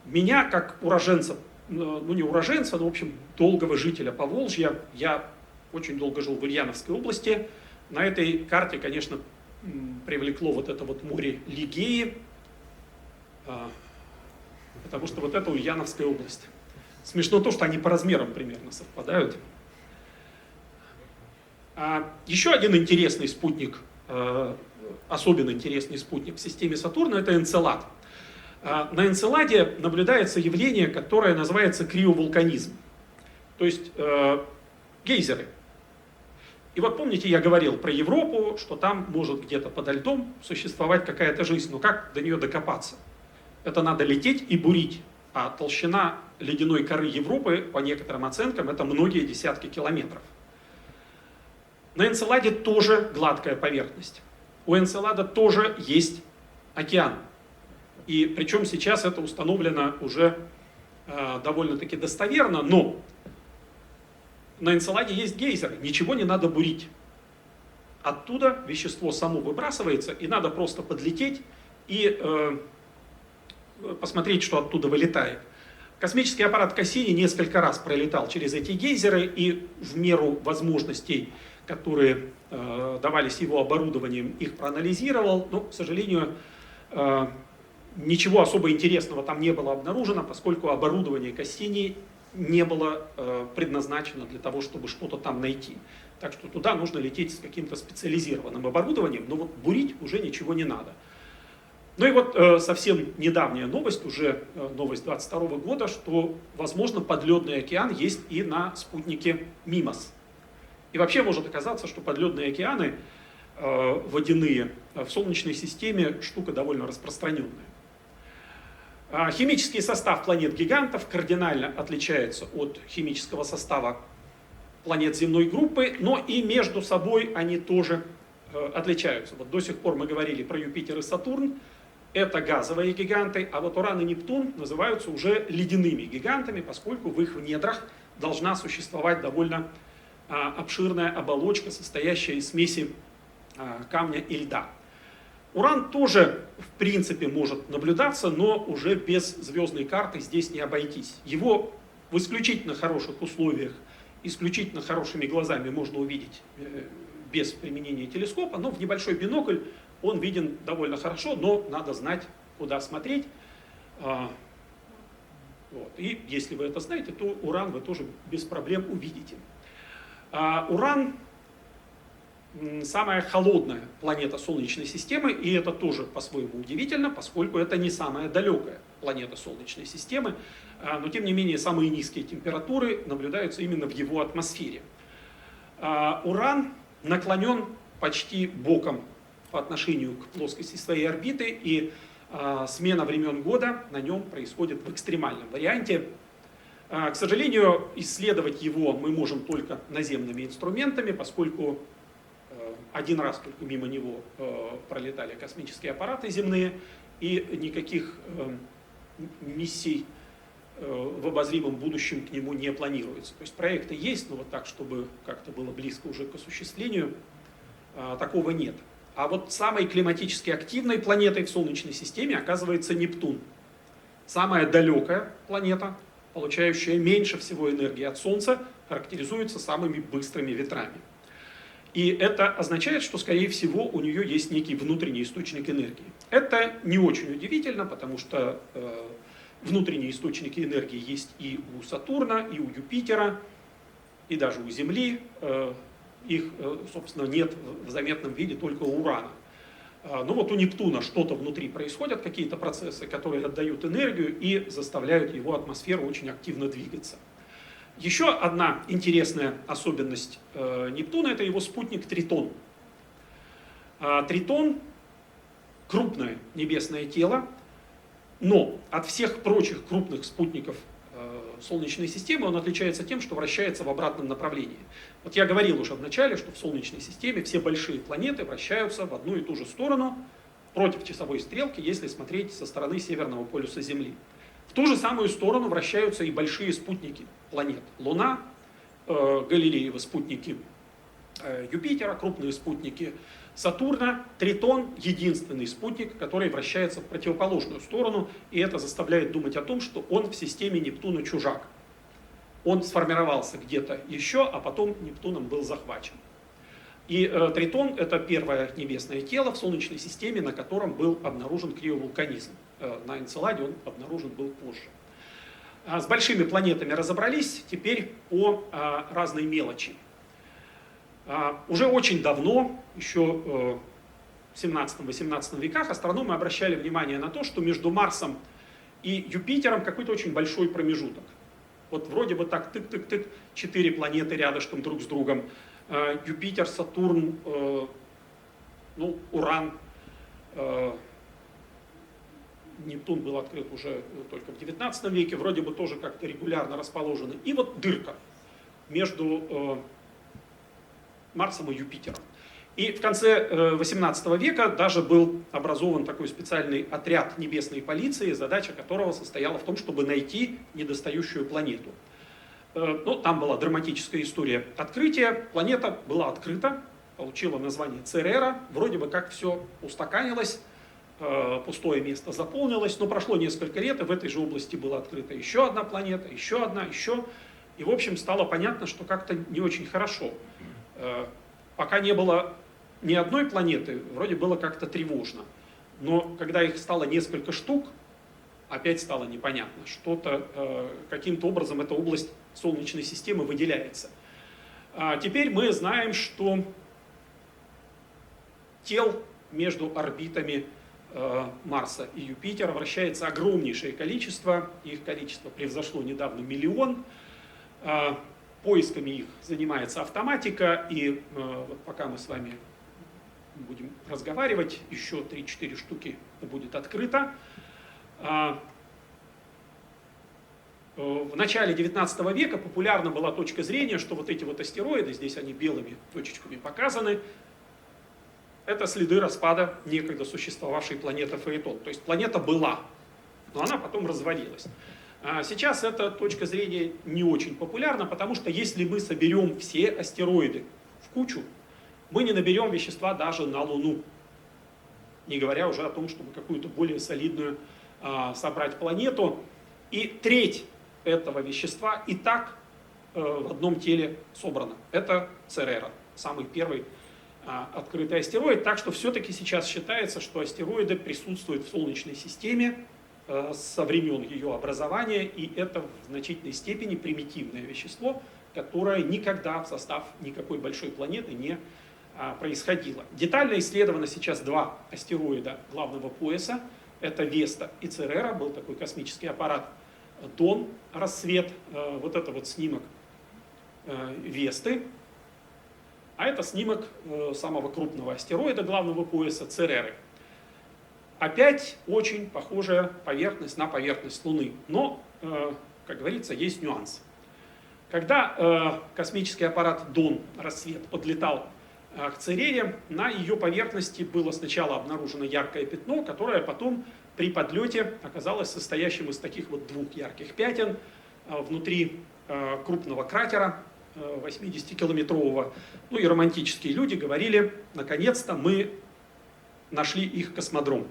Меня, как уроженца, не уроженца, но, в общем, долгого жителя Поволжья, я очень долго жил в Ульяновской области. На этой карте, конечно, привлекло вот это вот море Лигеи, потому что вот это Ульяновская область. Смешно то, что они по размерам примерно совпадают. Еще один интересный спутник, особенно интересный спутник в системе Сатурна, это Энцелад. На Энцеладе наблюдается явление, которое называется криовулканизм, то есть гейзеры. И вот помните, я говорил про Европу, что там может где-то подо льдом существовать какая-то жизнь, но как до нее докопаться? Это надо лететь и бурить. А толщина ледяной коры Европы, по некоторым оценкам, это многие десятки километров. На Энцеладе тоже гладкая поверхность. У Энцелада тоже есть океан. И причем сейчас это установлено уже довольно-таки достоверно, но на Энцеладе есть гейзеры, ничего не надо бурить. Оттуда вещество само выбрасывается, и надо просто подлететь и посмотреть, что оттуда вылетает. Космический аппарат Кассини несколько раз пролетал через эти гейзеры, и в меру возможностей, которые давались его оборудованием, их проанализировал. Но, к сожалению, ничего особо интересного там не было обнаружено, поскольку оборудование Кассини не было предназначено для того, чтобы что-то там найти. Так что туда нужно лететь с каким-то специализированным оборудованием, но вот бурить уже ничего не надо. Ну и вот совсем недавняя новость, уже новость 2022 года, что, возможно, подледный океан есть и на спутнике Мимос. И вообще может оказаться, что подледные океаны водяные в Солнечной системе штука довольно распространенная. Химический состав планет-гигантов кардинально отличается от химического состава планет земной группы, но и между собой они тоже отличаются. Вот до сих пор мы говорили про Юпитер и Сатурн, это газовые гиганты, а вот Уран и Нептун называются уже ледяными гигантами, поскольку в их недрах должна существовать довольно обширная оболочка, состоящая из смеси камня и льда. Уран тоже, в принципе, может наблюдаться, но уже без звездной карты здесь не обойтись. Его в исключительно хороших условиях, исключительно хорошими глазами можно увидеть без применения телескопа, но в небольшой бинокль он виден довольно хорошо, но надо знать, куда смотреть. Вот. И если вы это знаете, то Уран вы тоже без проблем увидите. Уран самая холодная планета Солнечной системы, и это тоже по-своему удивительно, поскольку это не самая далекая планета Солнечной системы, но тем не менее самые низкие температуры наблюдаются именно в его атмосфере. Уран наклонен почти боком по отношению к плоскости своей орбиты, и смена времен года на нем происходит в экстремальном варианте. К сожалению, исследовать его мы можем только наземными инструментами, поскольку один раз только мимо него пролетали космические аппараты земные, и никаких миссий в обозримом будущем к нему не планируется. То есть проекты есть, но вот так, чтобы как-то было близко уже к осуществлению, такого нет. А вот самой климатически активной планетой в Солнечной системе оказывается Нептун. Самая далекая планета, получающая меньше всего энергии от Солнца, характеризуется самыми быстрыми ветрами. И это означает, что, скорее всего, у нее есть некий внутренний источник энергии. Это не очень удивительно, потому что внутренние источники энергии есть и у Сатурна, и у Юпитера, и даже у Земли. Их, собственно, нет в заметном виде только у Урана. Но вот у Нептуна что-то внутри происходят, какие-то процессы, которые отдают энергию и заставляют его атмосферу очень активно двигаться. Еще одна интересная особенность Нептуна – это его спутник Тритон. Тритон – крупное небесное тело, но от всех прочих крупных спутников Солнечной системы он отличается тем, что вращается в обратном направлении. Вот я говорил уже в начале, что в Солнечной системе все большие планеты вращаются в одну и ту же сторону против часовой стрелки, если смотреть со стороны северного полюса Земли. В ту же самую сторону вращаются и большие спутники планет. Луна, Галилеевы спутники Юпитера, крупные спутники Сатурна. Тритон — единственный спутник, который вращается в противоположную сторону, и это заставляет думать о том, что он в системе Нептуна чужак. Он сформировался где-то еще, а потом Нептуном был захвачен. И Тритон — это первое небесное тело в Солнечной системе, на котором был обнаружен криовулканизм. На Энцеладе он обнаружен был позже. С большими планетами разобрались, теперь о разной мелочи. Уже очень давно, еще в 17-18 веках, астрономы обращали внимание на то, что между Марсом и Юпитером какой-то очень большой промежуток. Вот вроде бы так тык-тык-тык, 4 планеты рядышком друг с другом. Юпитер, Сатурн, Уран, Нептун был открыт уже только в 19 веке, вроде бы тоже как-то регулярно расположены. И вот дырка между Марсом и Юпитером. И в конце 18 века даже был образован такой специальный отряд небесной полиции, задача которого состояла в том, чтобы найти недостающую планету. Там была драматическая история открытия. Планета была открыта, получила название Церера. Вроде бы как все устаканилось, пустое место заполнилось, но прошло несколько лет, и в этой же области была открыта еще одна планета, еще одна, еще. И в общем стало понятно, что как-то не очень хорошо. Пока не было ни одной планеты, вроде было как-то тревожно. Но когда их стало несколько штук, опять стало непонятно. Что-то, каким-то образом эта область Солнечной системы выделяется. Теперь мы знаем, что тел между орбитами Марса и Юпитера вращается огромнейшее количество. Их количество превзошло недавно 1 миллион. Поисками их занимается автоматика. И вот пока мы с вами будем разговаривать, еще 3-4 штуки будет открыто. В начале 19 века популярна была точка зрения, что вот эти вот астероиды, здесь они белыми точечками показаны, это следы распада некогда существовавшей планеты Фаэтон. То есть планета была, но она потом развалилась. Сейчас эта точка зрения не очень популярна, потому что если мы соберем все астероиды в кучу, мы не наберем вещества даже на Луну. Не говоря уже о том, чтобы какую-то более солидную собрать планету. И треть этого вещества и так в одном теле собрано. Это Церера, самый первый открытый астероид. Так что все-таки сейчас считается, что астероиды присутствуют в Солнечной системе со времен ее образования, и это в значительной степени примитивное вещество, которое никогда в состав никакой большой планеты не происходило. Детально исследовано сейчас два астероида главного пояса. Это Веста и Церера. Был такой космический аппарат Дон, рассвет. Вот это вот снимок Весты. А это снимок самого крупного астероида главного пояса Цереры. Опять очень похожая поверхность на поверхность Луны. Но, как говорится, есть нюанс. Когда космический аппарат Дон, рассвет, подлетал к Церере, на ее поверхности было сначала обнаружено яркое пятно, которое потом при подлете оказалось состоящим из таких вот двух ярких пятен внутри крупного кратера 80-километрового. Ну и романтические люди говорили: наконец-то мы нашли их космодром.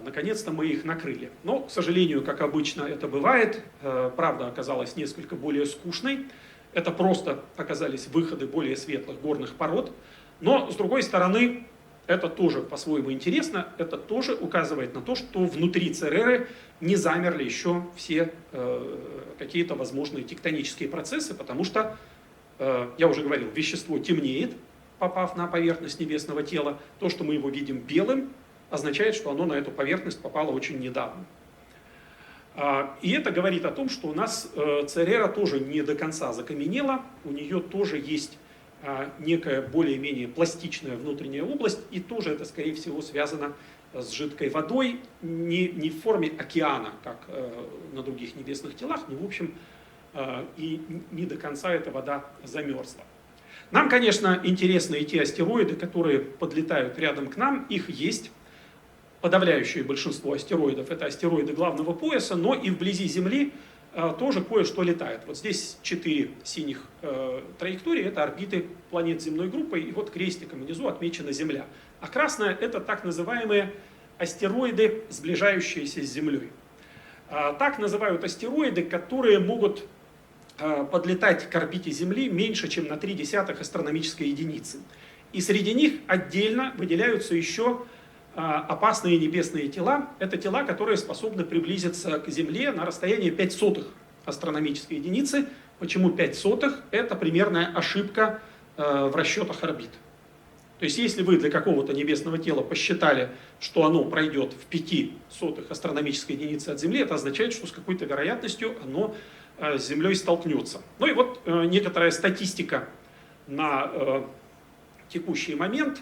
Наконец-то мы их накрыли. Но, к сожалению, как обычно это бывает, правда оказалась несколько более скучной. Это просто оказались выходы более светлых горных пород. Но, с другой стороны, это тоже по-своему интересно. Это тоже указывает на то, что внутри Цереры не замерли еще все какие-то возможные тектонические процессы, потому что, я уже говорил, вещество темнеет, попав на поверхность небесного тела. То, что мы его видим белым, означает, что оно на эту поверхность попало очень недавно. И это говорит о том, что у нас Церера тоже не до конца закаменела, у нее тоже есть некая более-менее пластичная внутренняя область, и тоже это, скорее всего, связано с жидкой водой, не в форме океана, как на других небесных телах, но, в общем, и не до конца эта вода замерзла. Нам, конечно, интересны и те астероиды, которые подлетают рядом к нам, их есть. Подавляющее большинство астероидов — это астероиды главного пояса, но и вблизи Земли тоже кое-что летает. Вот здесь 4 синих траектории — это орбиты планет земной группы, и вот крестиком внизу отмечена Земля. А красная — это так называемые астероиды, сближающиеся с Землей. Так называют астероиды, которые могут подлетать к орбите Земли меньше, чем на 0,3 астрономической единицы. И среди них отдельно выделяются еще опасные небесные тела. Это тела, которые способны приблизиться к Земле на расстояние 0,05 астрономической единицы. Почему 0,05? Это примерная ошибка в расчетах орбит. То есть, если вы для какого-то небесного тела посчитали, что оно пройдет в 0,05 астрономической единицы от Земли, это означает, что с какой-то вероятностью оно с Землей столкнется. Ну и вот некоторая статистика на текущий момент.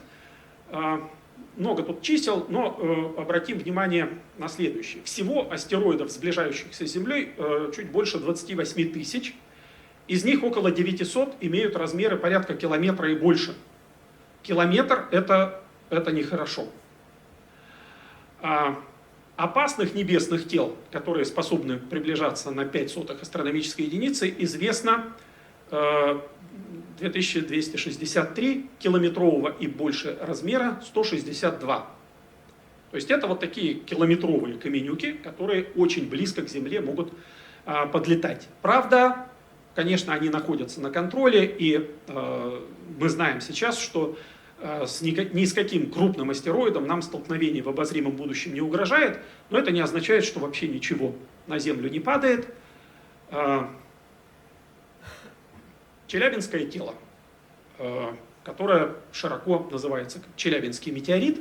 Много тут чисел, но обратим внимание на следующее. Всего астероидов, сближающихся с Землей, чуть больше 28 тысяч. Из них около 900 имеют размеры порядка километра и больше. Километр — это нехорошо. Опасных небесных тел, которые способны приближаться на 0,05 астрономической единицы, известно 2263, километрового и больше размера 162. То есть это вот такие километровые каменюки, которые очень близко к Земле могут подлетать. Правда, конечно, они находятся на контроле, и мы знаем сейчас, что ни с каким крупным астероидом нам столкновение в обозримом будущем не угрожает, но это не означает, что вообще ничего на Землю не падает. Челябинское тело, которое широко называется как Челябинский метеорит.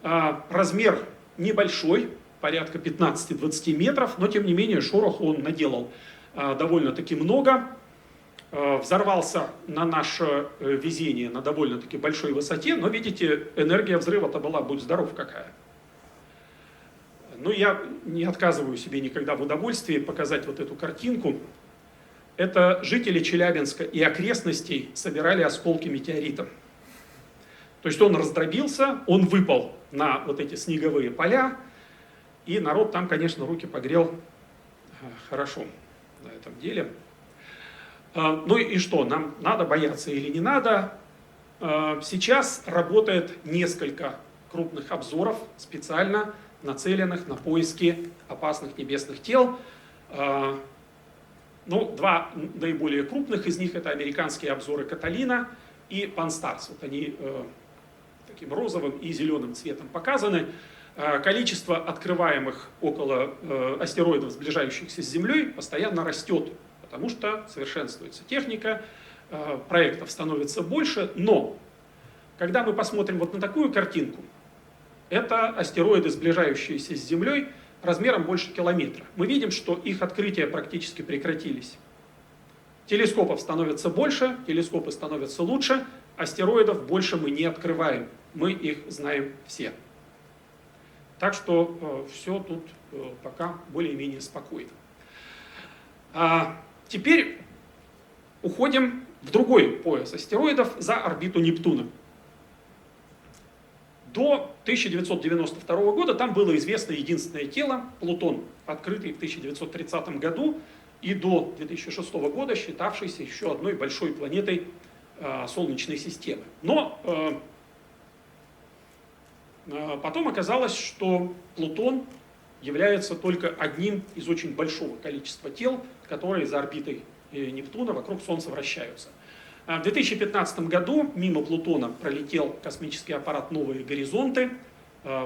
Размер небольшой, порядка 15-20 метров, но тем не менее шорох он наделал довольно-таки много. взорвался на наше везение на довольно-таки большой высоте, но, видите, энергия взрыва-то была, будь здоров, какая. Но я не отказываю себе никогда в удовольствии показать вот эту картинку. Это жители Челябинска и окрестностей собирали осколки метеорита. То есть он раздробился, он выпал на вот эти снеговые поля, и народ там, конечно, руки погрел хорошо на этом деле. Ну и что, нам надо бояться или не надо? Сейчас работает несколько крупных обзоров, специально нацеленных на поиски опасных небесных тел. Ну, два наиболее крупных из них — это американские обзоры Каталина и Пан-Старс. Вот они таким розовым и зеленым цветом показаны. Количество открываемых около астероидов, сближающихся с Землей, постоянно растет, потому что совершенствуется техника, проектов становится больше. Но, когда мы посмотрим вот на такую картинку, это астероиды, сближающиеся с Землей, размером больше километра. Мы видим, что их открытия практически прекратились. Телескопов становится больше, телескопы становятся лучше, астероидов больше мы не открываем, мы их знаем все. Так что все тут пока более-менее спокойно. Теперь уходим в другой пояс астероидов за орбиту Нептуна. До 1992 года там было известно единственное тело, Плутон, открытый в 1930 году, и до 2006 года считавшийся еще одной большой планетой Солнечной системы. Но потом оказалось, что Плутон является только одним из очень большого количества тел, которые за орбитой Нептуна вокруг Солнца вращаются. В 2015 году мимо Плутона пролетел космический аппарат «Новые горизонты»,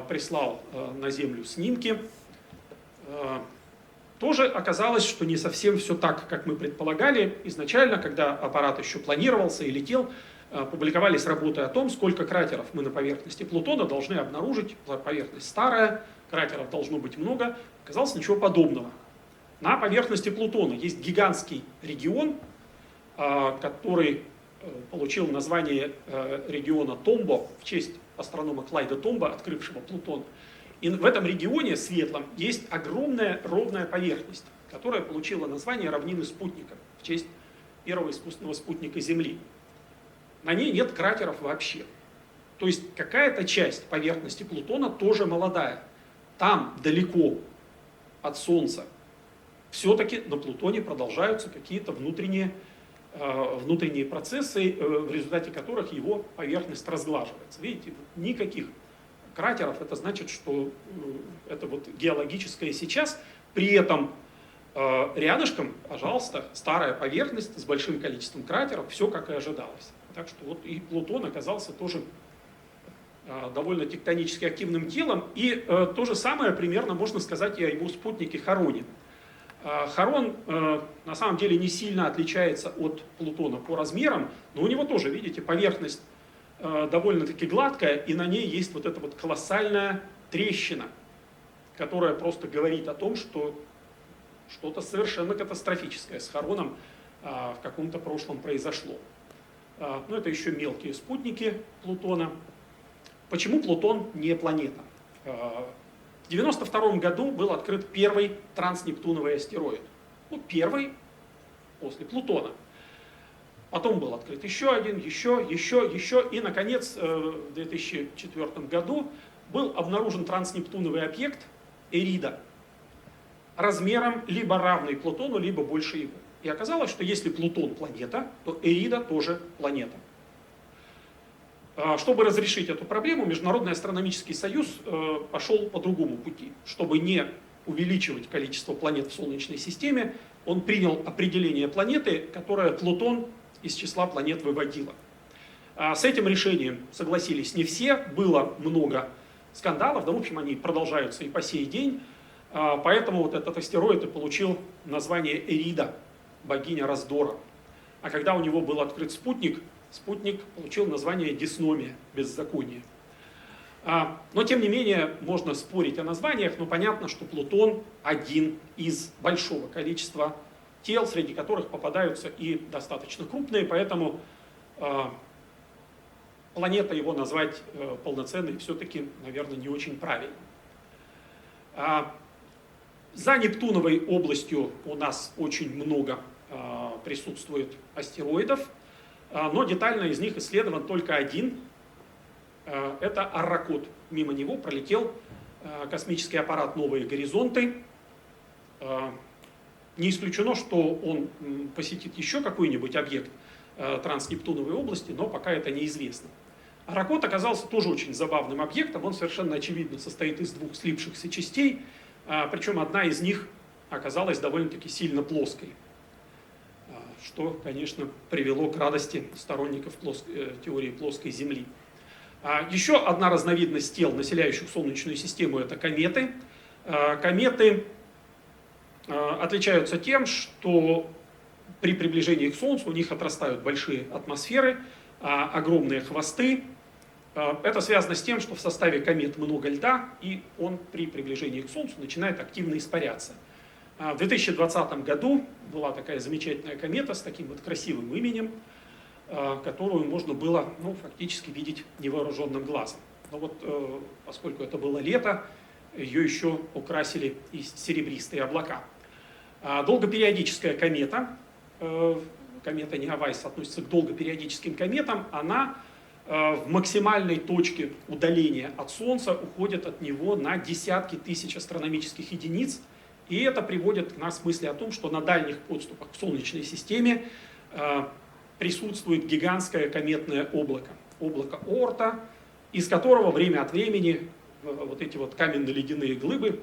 прислал на Землю снимки. Тоже оказалось, что не совсем все так, как мы предполагали. Изначально, когда аппарат еще планировался и летел, публиковались работы о том, сколько кратеров мы на поверхности Плутона должны обнаружить. Поверхность старая, кратеров должно быть много. Оказалось, ничего подобного. На поверхности Плутона есть гигантский регион, который получил название региона Томбо в честь астронома Клайда Томбо, открывшего Плутон. И в этом регионе светлом есть огромная ровная поверхность, которая получила название равнины спутника в честь первого искусственного спутника Земли. На ней нет кратеров вообще. То есть какая-то часть поверхности Плутона тоже молодая. Там, далеко от Солнца, все-таки на Плутоне продолжаются какие-то внутренние процессы, в результате которых его поверхность разглаживается. Видите, никаких кратеров, это значит, что это вот геологическое сейчас. При этом рядышком, пожалуйста, старая поверхность с большим количеством кратеров, все как и ожидалось. Так что вот и Плутон оказался тоже довольно тектонически активным телом. И то же самое примерно можно сказать и о его спутнике Хароне. Харон на самом деле не сильно отличается от Плутона по размерам, но у него тоже, видите, поверхность довольно-таки гладкая, и на ней есть вот эта вот колоссальная трещина, которая просто говорит о том, что что-то совершенно катастрофическое с Хароном в каком-то прошлом произошло. Но это еще мелкие спутники Плутона. Почему Плутон не планета? В 1992 году был открыт первый транснептуновый астероид. Ну, первый после Плутона. Потом был открыт еще один, еще. И, наконец, в 2004 году был обнаружен транснептуновый объект Эрида размером либо равный Плутону, либо больше его. И оказалось, что если Плутон планета, то Эрида тоже планета. Чтобы разрешить эту проблему, Международный астрономический союз пошел по другому пути. Чтобы не увеличивать количество планет в Солнечной системе, он принял определение планеты, которое Плутон из числа планет выводило. С этим решением согласились не все, было много скандалов, да, в общем, они продолжаются и по сей день. Поэтому вот этот астероид и получил название Эрида, богиня раздора. А когда у него был открыт спутник получил название Дисномия, беззаконие. Но, тем не менее, можно спорить о названиях, но понятно, что Плутон один из большого количества тел, среди которых попадаются и достаточно крупные, поэтому планета его назвать полноценной все-таки, наверное, не очень правильно. За Нептуновой областью у нас очень много присутствует астероидов, но детально из них исследован только один. Это Арракот. Мимо него пролетел космический аппарат «Новые горизонты». Не исключено, что он посетит еще какой-нибудь объект транснептуновой области, но пока это неизвестно. Арракот оказался тоже очень забавным объектом. Он совершенно очевидно состоит из двух слипшихся частей, причем одна из них оказалась довольно-таки сильно плоской, что, конечно, привело к радости сторонников теории плоской Земли. Еще одна разновидность тел, населяющих Солнечную систему, это кометы. Кометы отличаются тем, что при приближении к Солнцу у них отрастают большие атмосферы, огромные хвосты. Это связано с тем, что в составе комет много льда, и он при приближении к Солнцу начинает активно испаряться. В 2020 году была такая замечательная комета с таким вот красивым именем, которую можно было фактически видеть невооруженным глазом. Но вот поскольку это было лето, ее еще украсили и серебристые облака. Долгопериодическая комета, комета Неовайс относится к долгопериодическим кометам, она в максимальной точке удаления от Солнца уходит от него на десятки тысяч астрономических единиц. И это приводит к нас к мысли о том, что на дальних подступах к Солнечной системе присутствует гигантское кометное облако. Облако Оорта, из которого время от времени вот эти вот каменно-ледяные глыбы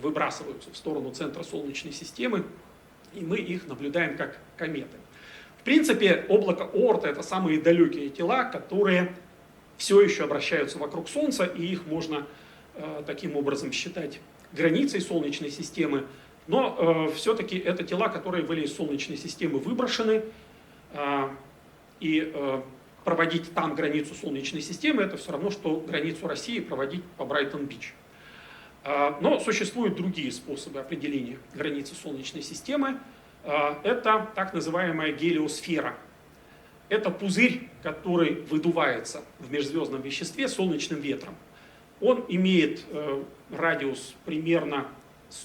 выбрасываются в сторону центра Солнечной системы, и мы их наблюдаем как кометы. В принципе, облако Оорта — это самые далекие тела, которые все еще обращаются вокруг Солнца, и их можно таким образом считать границей Солнечной системы. Но все-таки это тела, которые были из Солнечной системы выброшены, и проводить там границу Солнечной системы — это все равно, что границу России проводить по Брайтон-Бич. Но существуют другие способы определения границы Солнечной системы. Это так называемая гелиосфера. Это пузырь, который выдувается в межзвездном веществе солнечным ветром. Он имеет радиус примерно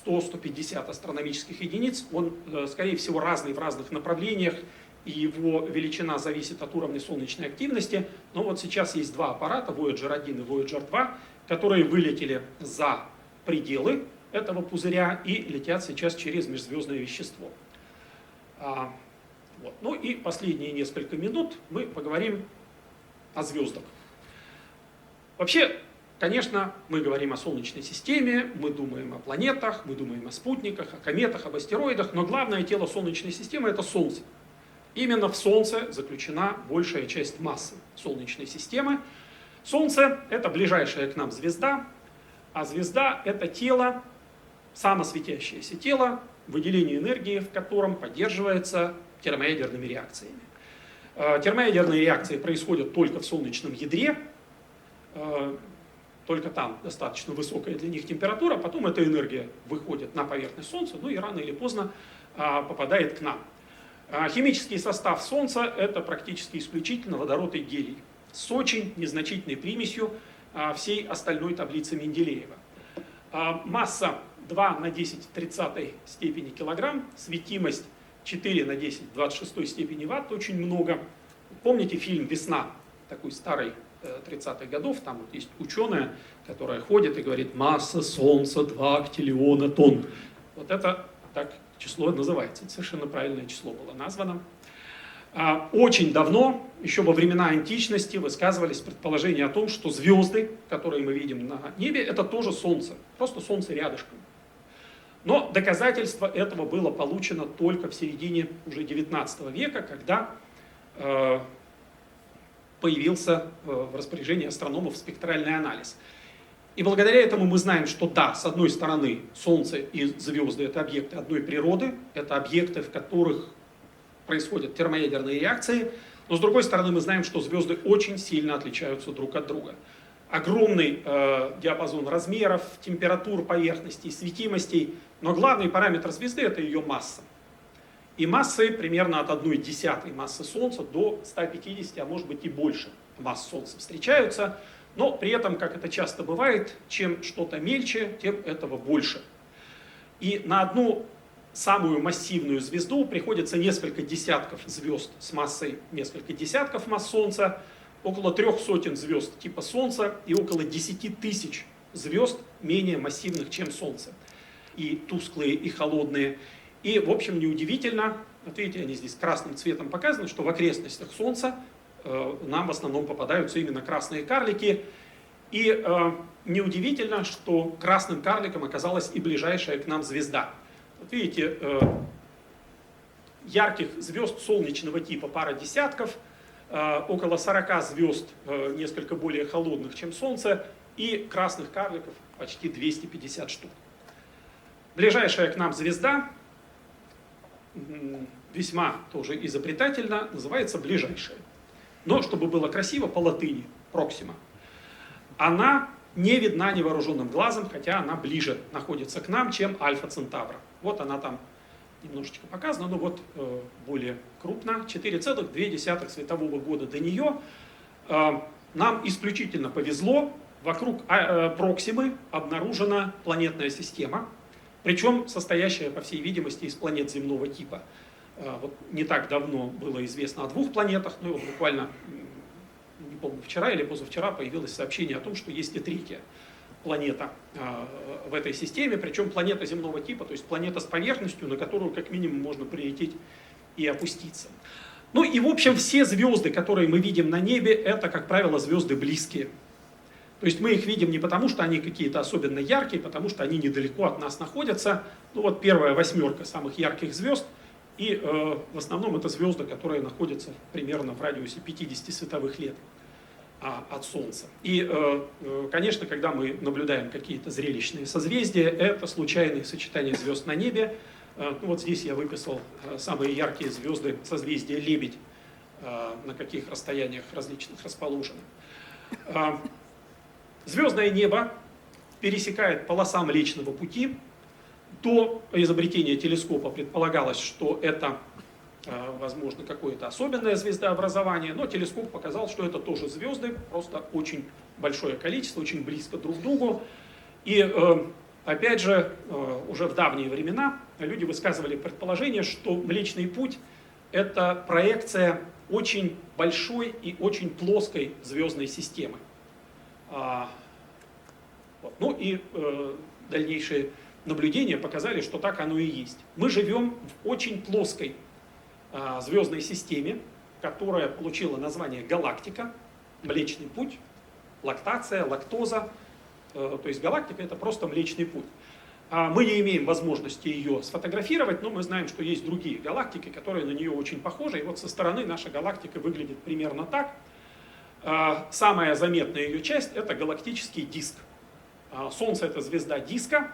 100-150 астрономических единиц. Он, скорее всего, разный в разных направлениях, и его величина зависит от уровня солнечной активности. Но вот сейчас есть два аппарата, Voyager 1 и Voyager 2, которые вылетели за пределы этого пузыря и летят сейчас через межзвездное вещество. Вот. Ну и последние несколько минут мы поговорим о звездах. Вообще, конечно, мы говорим о Солнечной системе, мы думаем о планетах, мы думаем о спутниках, о кометах, об астероидах, но главное тело Солнечной системы — это Солнце. Именно в Солнце заключена большая часть массы Солнечной системы. Солнце — это ближайшая к нам звезда, а звезда — это тело, самосветящееся тело, выделение энергии в котором поддерживается термоядерными реакциями. Термоядерные реакции происходят только в солнечном ядре, только там достаточно высокая для них температура, потом эта энергия выходит на поверхность Солнца, ну и рано или поздно попадает к нам. Химический состав Солнца — это практически исключительно водород и гелий с очень незначительной примесью всей остальной таблицы Менделеева. Масса 2 на 10 в 30 степени килограмм, светимость 4 на 10 в 26 степени ватт, очень много. Помните фильм «Весна», такой старый 30-х годов, там вот есть ученая, которая ходит и говорит: масса Солнца 2 октиллиона тонн. Вот это так число называется, это совершенно правильное число было названо. Очень давно, еще во времена античности, высказывались предположения о том, что звезды, которые мы видим на небе, это тоже Солнце, просто Солнце рядышком. Но доказательство этого было получено только в середине уже 19 века, когда появился в распоряжении астрономов спектральный анализ. И благодаря этому мы знаем, что да, с одной стороны, Солнце и звезды — это объекты одной природы, это объекты, в которых происходят термоядерные реакции, но с другой стороны мы знаем, что звезды очень сильно отличаются друг от друга. Огромный диапазон размеров, температур поверхностей, светимостей, но главный параметр звезды — это ее масса. и массы примерно от 1/10 массы Солнца до 150, а может быть и больше масс Солнца встречаются. Но при этом, как это часто бывает, чем что-то мельче, тем этого больше. И на одну самую массивную звезду приходится несколько десятков звезд с массой несколько десятков масс Солнца, около 300 звезд типа Солнца и около 10 тысяч звезд менее массивных, чем Солнце. И тусклые, и холодные. И, в общем, неудивительно, вот видите, они здесь красным цветом показаны, что в окрестностях Солнца нам в основном попадаются именно красные карлики. И неудивительно, что красным карликом оказалась и ближайшая к нам звезда. Вот видите, ярких звезд солнечного типа пара десятков, около 40 звезд, несколько более холодных, чем Солнце, и красных карликов почти 250 штук. Ближайшая к нам звезда, весьма тоже изобретательно, называется ближайшая. Но, чтобы было красиво, по латыни, проксима. Она не видна невооруженным глазом, хотя она ближе находится к нам, чем Альфа Центавра. Вот она там немножечко показана, но вот более крупно. 4,2 светового года до нее. Нам исключительно повезло, вокруг Проксимы обнаружена планетная система, причем состоящая, по всей видимости, из планет земного типа. Вот не так давно было известно о 2 планетах, но вот буквально, не помню, вчера или позавчера появилось сообщение о том, что есть и 3-я планета в этой системе, причем планета земного типа, то есть планета с поверхностью, на которую как минимум можно прилететь и опуститься. Ну и в общем все звезды, которые мы видим на небе, это, как правило, звезды близкие. То есть мы их видим не потому, что они какие-то особенно яркие, потому что они недалеко от нас находятся. Ну вот первая 8 самых ярких звезд, и в основном это звезды, которые находятся примерно в радиусе 50 световых лет от Солнца. И, конечно, когда мы наблюдаем какие-то зрелищные созвездия, это случайные сочетания звезд на небе. Ну, вот здесь я выписал самые яркие звезды созвездия Лебедь, на каких расстояниях различных расположены. Звездное небо пересекает полоса Млечного Пути. До изобретения телескопа предполагалось, что это, возможно, какое-то особенное звездообразование, но телескоп показал, что это тоже звезды, просто очень большое количество, очень близко друг к другу. И, опять же, уже в давние времена люди высказывали предположение, что Млечный Путь – это проекция очень большой и очень плоской звездной системы. Ну и дальнейшие наблюдения показали, что так оно и есть. Мы живем в очень плоской звездной системе, которая получила название галактика, Млечный Путь, лактация, лактоза. То есть галактика — это просто Млечный Путь. Мы не имеем возможности ее сфотографировать, но мы знаем, что есть другие галактики, которые на нее очень похожи. И вот со стороны наша галактика выглядит примерно так. Самая заметная ее часть — это галактический диск. Солнце — это звезда диска.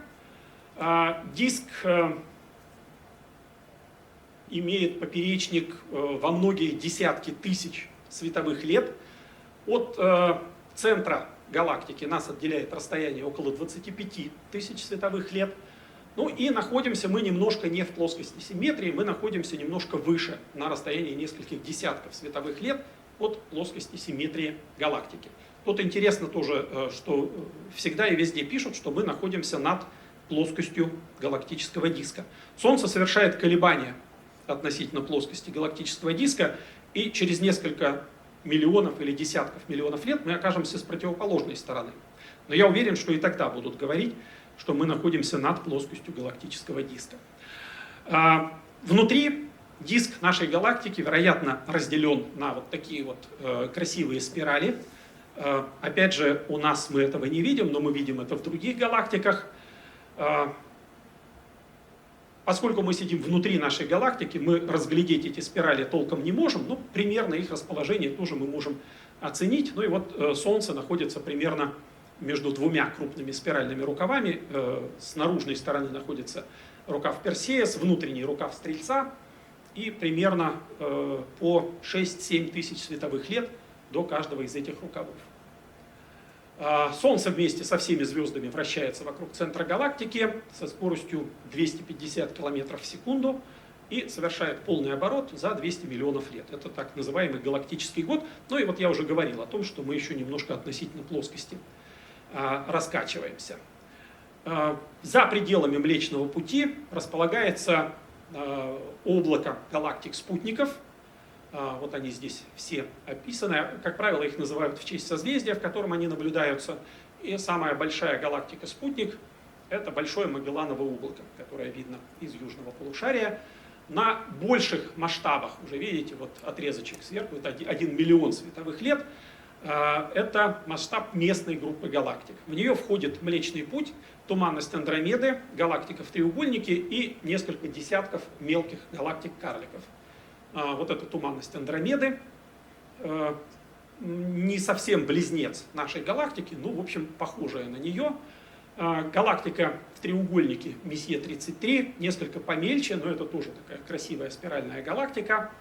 Диск имеет поперечник во многие десятки тысяч световых лет. От центра галактики нас отделяет расстояние около 25 тысяч световых лет. Ну и находимся мы немножко не в плоскости симметрии, мы находимся немножко выше, на расстоянии нескольких десятков световых лет от плоскости симметрии галактики. Тут интересно тоже, что всегда и везде пишут, что мы находимся над плоскостью галактического диска. Солнце совершает колебания относительно плоскости галактического диска, и через несколько миллионов или десятков миллионов лет мы окажемся с противоположной стороны. Но я уверен, что и тогда будут говорить, что мы находимся над плоскостью галактического диска. Внутри диск нашей галактики, вероятно, разделен на вот такие вот красивые спирали. Опять же, у нас мы этого не видим, но мы видим это в других галактиках. Поскольку мы сидим внутри нашей галактики, мы разглядеть эти спирали толком не можем, но примерно их расположение тоже мы можем оценить. Ну и вот Солнце находится примерно между 2 крупными спиральными рукавами. С наружной стороны находится рукав Персея, с внутренней рукав Стрельца. И примерно по 6-7 тысяч световых лет до каждого из этих рукавов. Солнце вместе со всеми звездами вращается вокруг центра галактики со скоростью 250 км в секунду. и совершает полный оборот за 200 миллионов лет. Это так называемый галактический год. Ну и вот я уже говорил о том, что мы еще немножко относительно плоскости раскачиваемся. За пределами Млечного Пути располагается облако галактик-спутников. Вот они здесь все описаны. Как правило, их называют в честь созвездия, в котором они наблюдаются. И самая большая галактика-спутник — это Большое Магелланово облако, которое видно из южного полушария. На больших масштабах, уже видите, вот отрезочек сверху, это 1 миллион световых лет, это масштаб местной группы галактик. В нее входит Млечный Путь, туманность Андромеды, галактика в треугольнике и несколько десятков мелких галактик-карликов. Вот эта туманность Андромеды, не совсем близнец нашей галактики, но, в общем, похожая на нее. Галактика в треугольнике Месье-33, несколько помельче, но это тоже такая красивая спиральная галактика.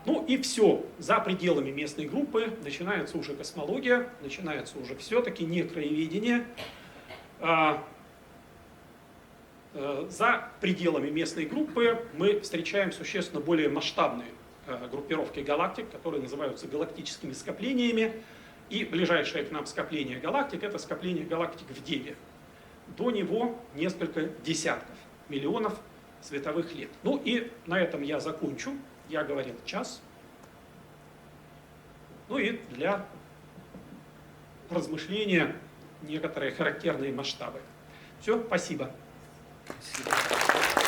Ну и все, за пределами местной группы начинается уже космология, начинается уже все-таки не краеведение. За пределами местной группы мы встречаем существенно более масштабные группировки галактик, которые называются галактическими скоплениями. И ближайшее к нам скопление галактик — это скопление галактик в Деве. До него несколько десятков миллионов световых лет. Ну и на этом я закончу. Я говорил час. Ну и для размышления некоторые характерные масштабы. Все, спасибо. Спасибо.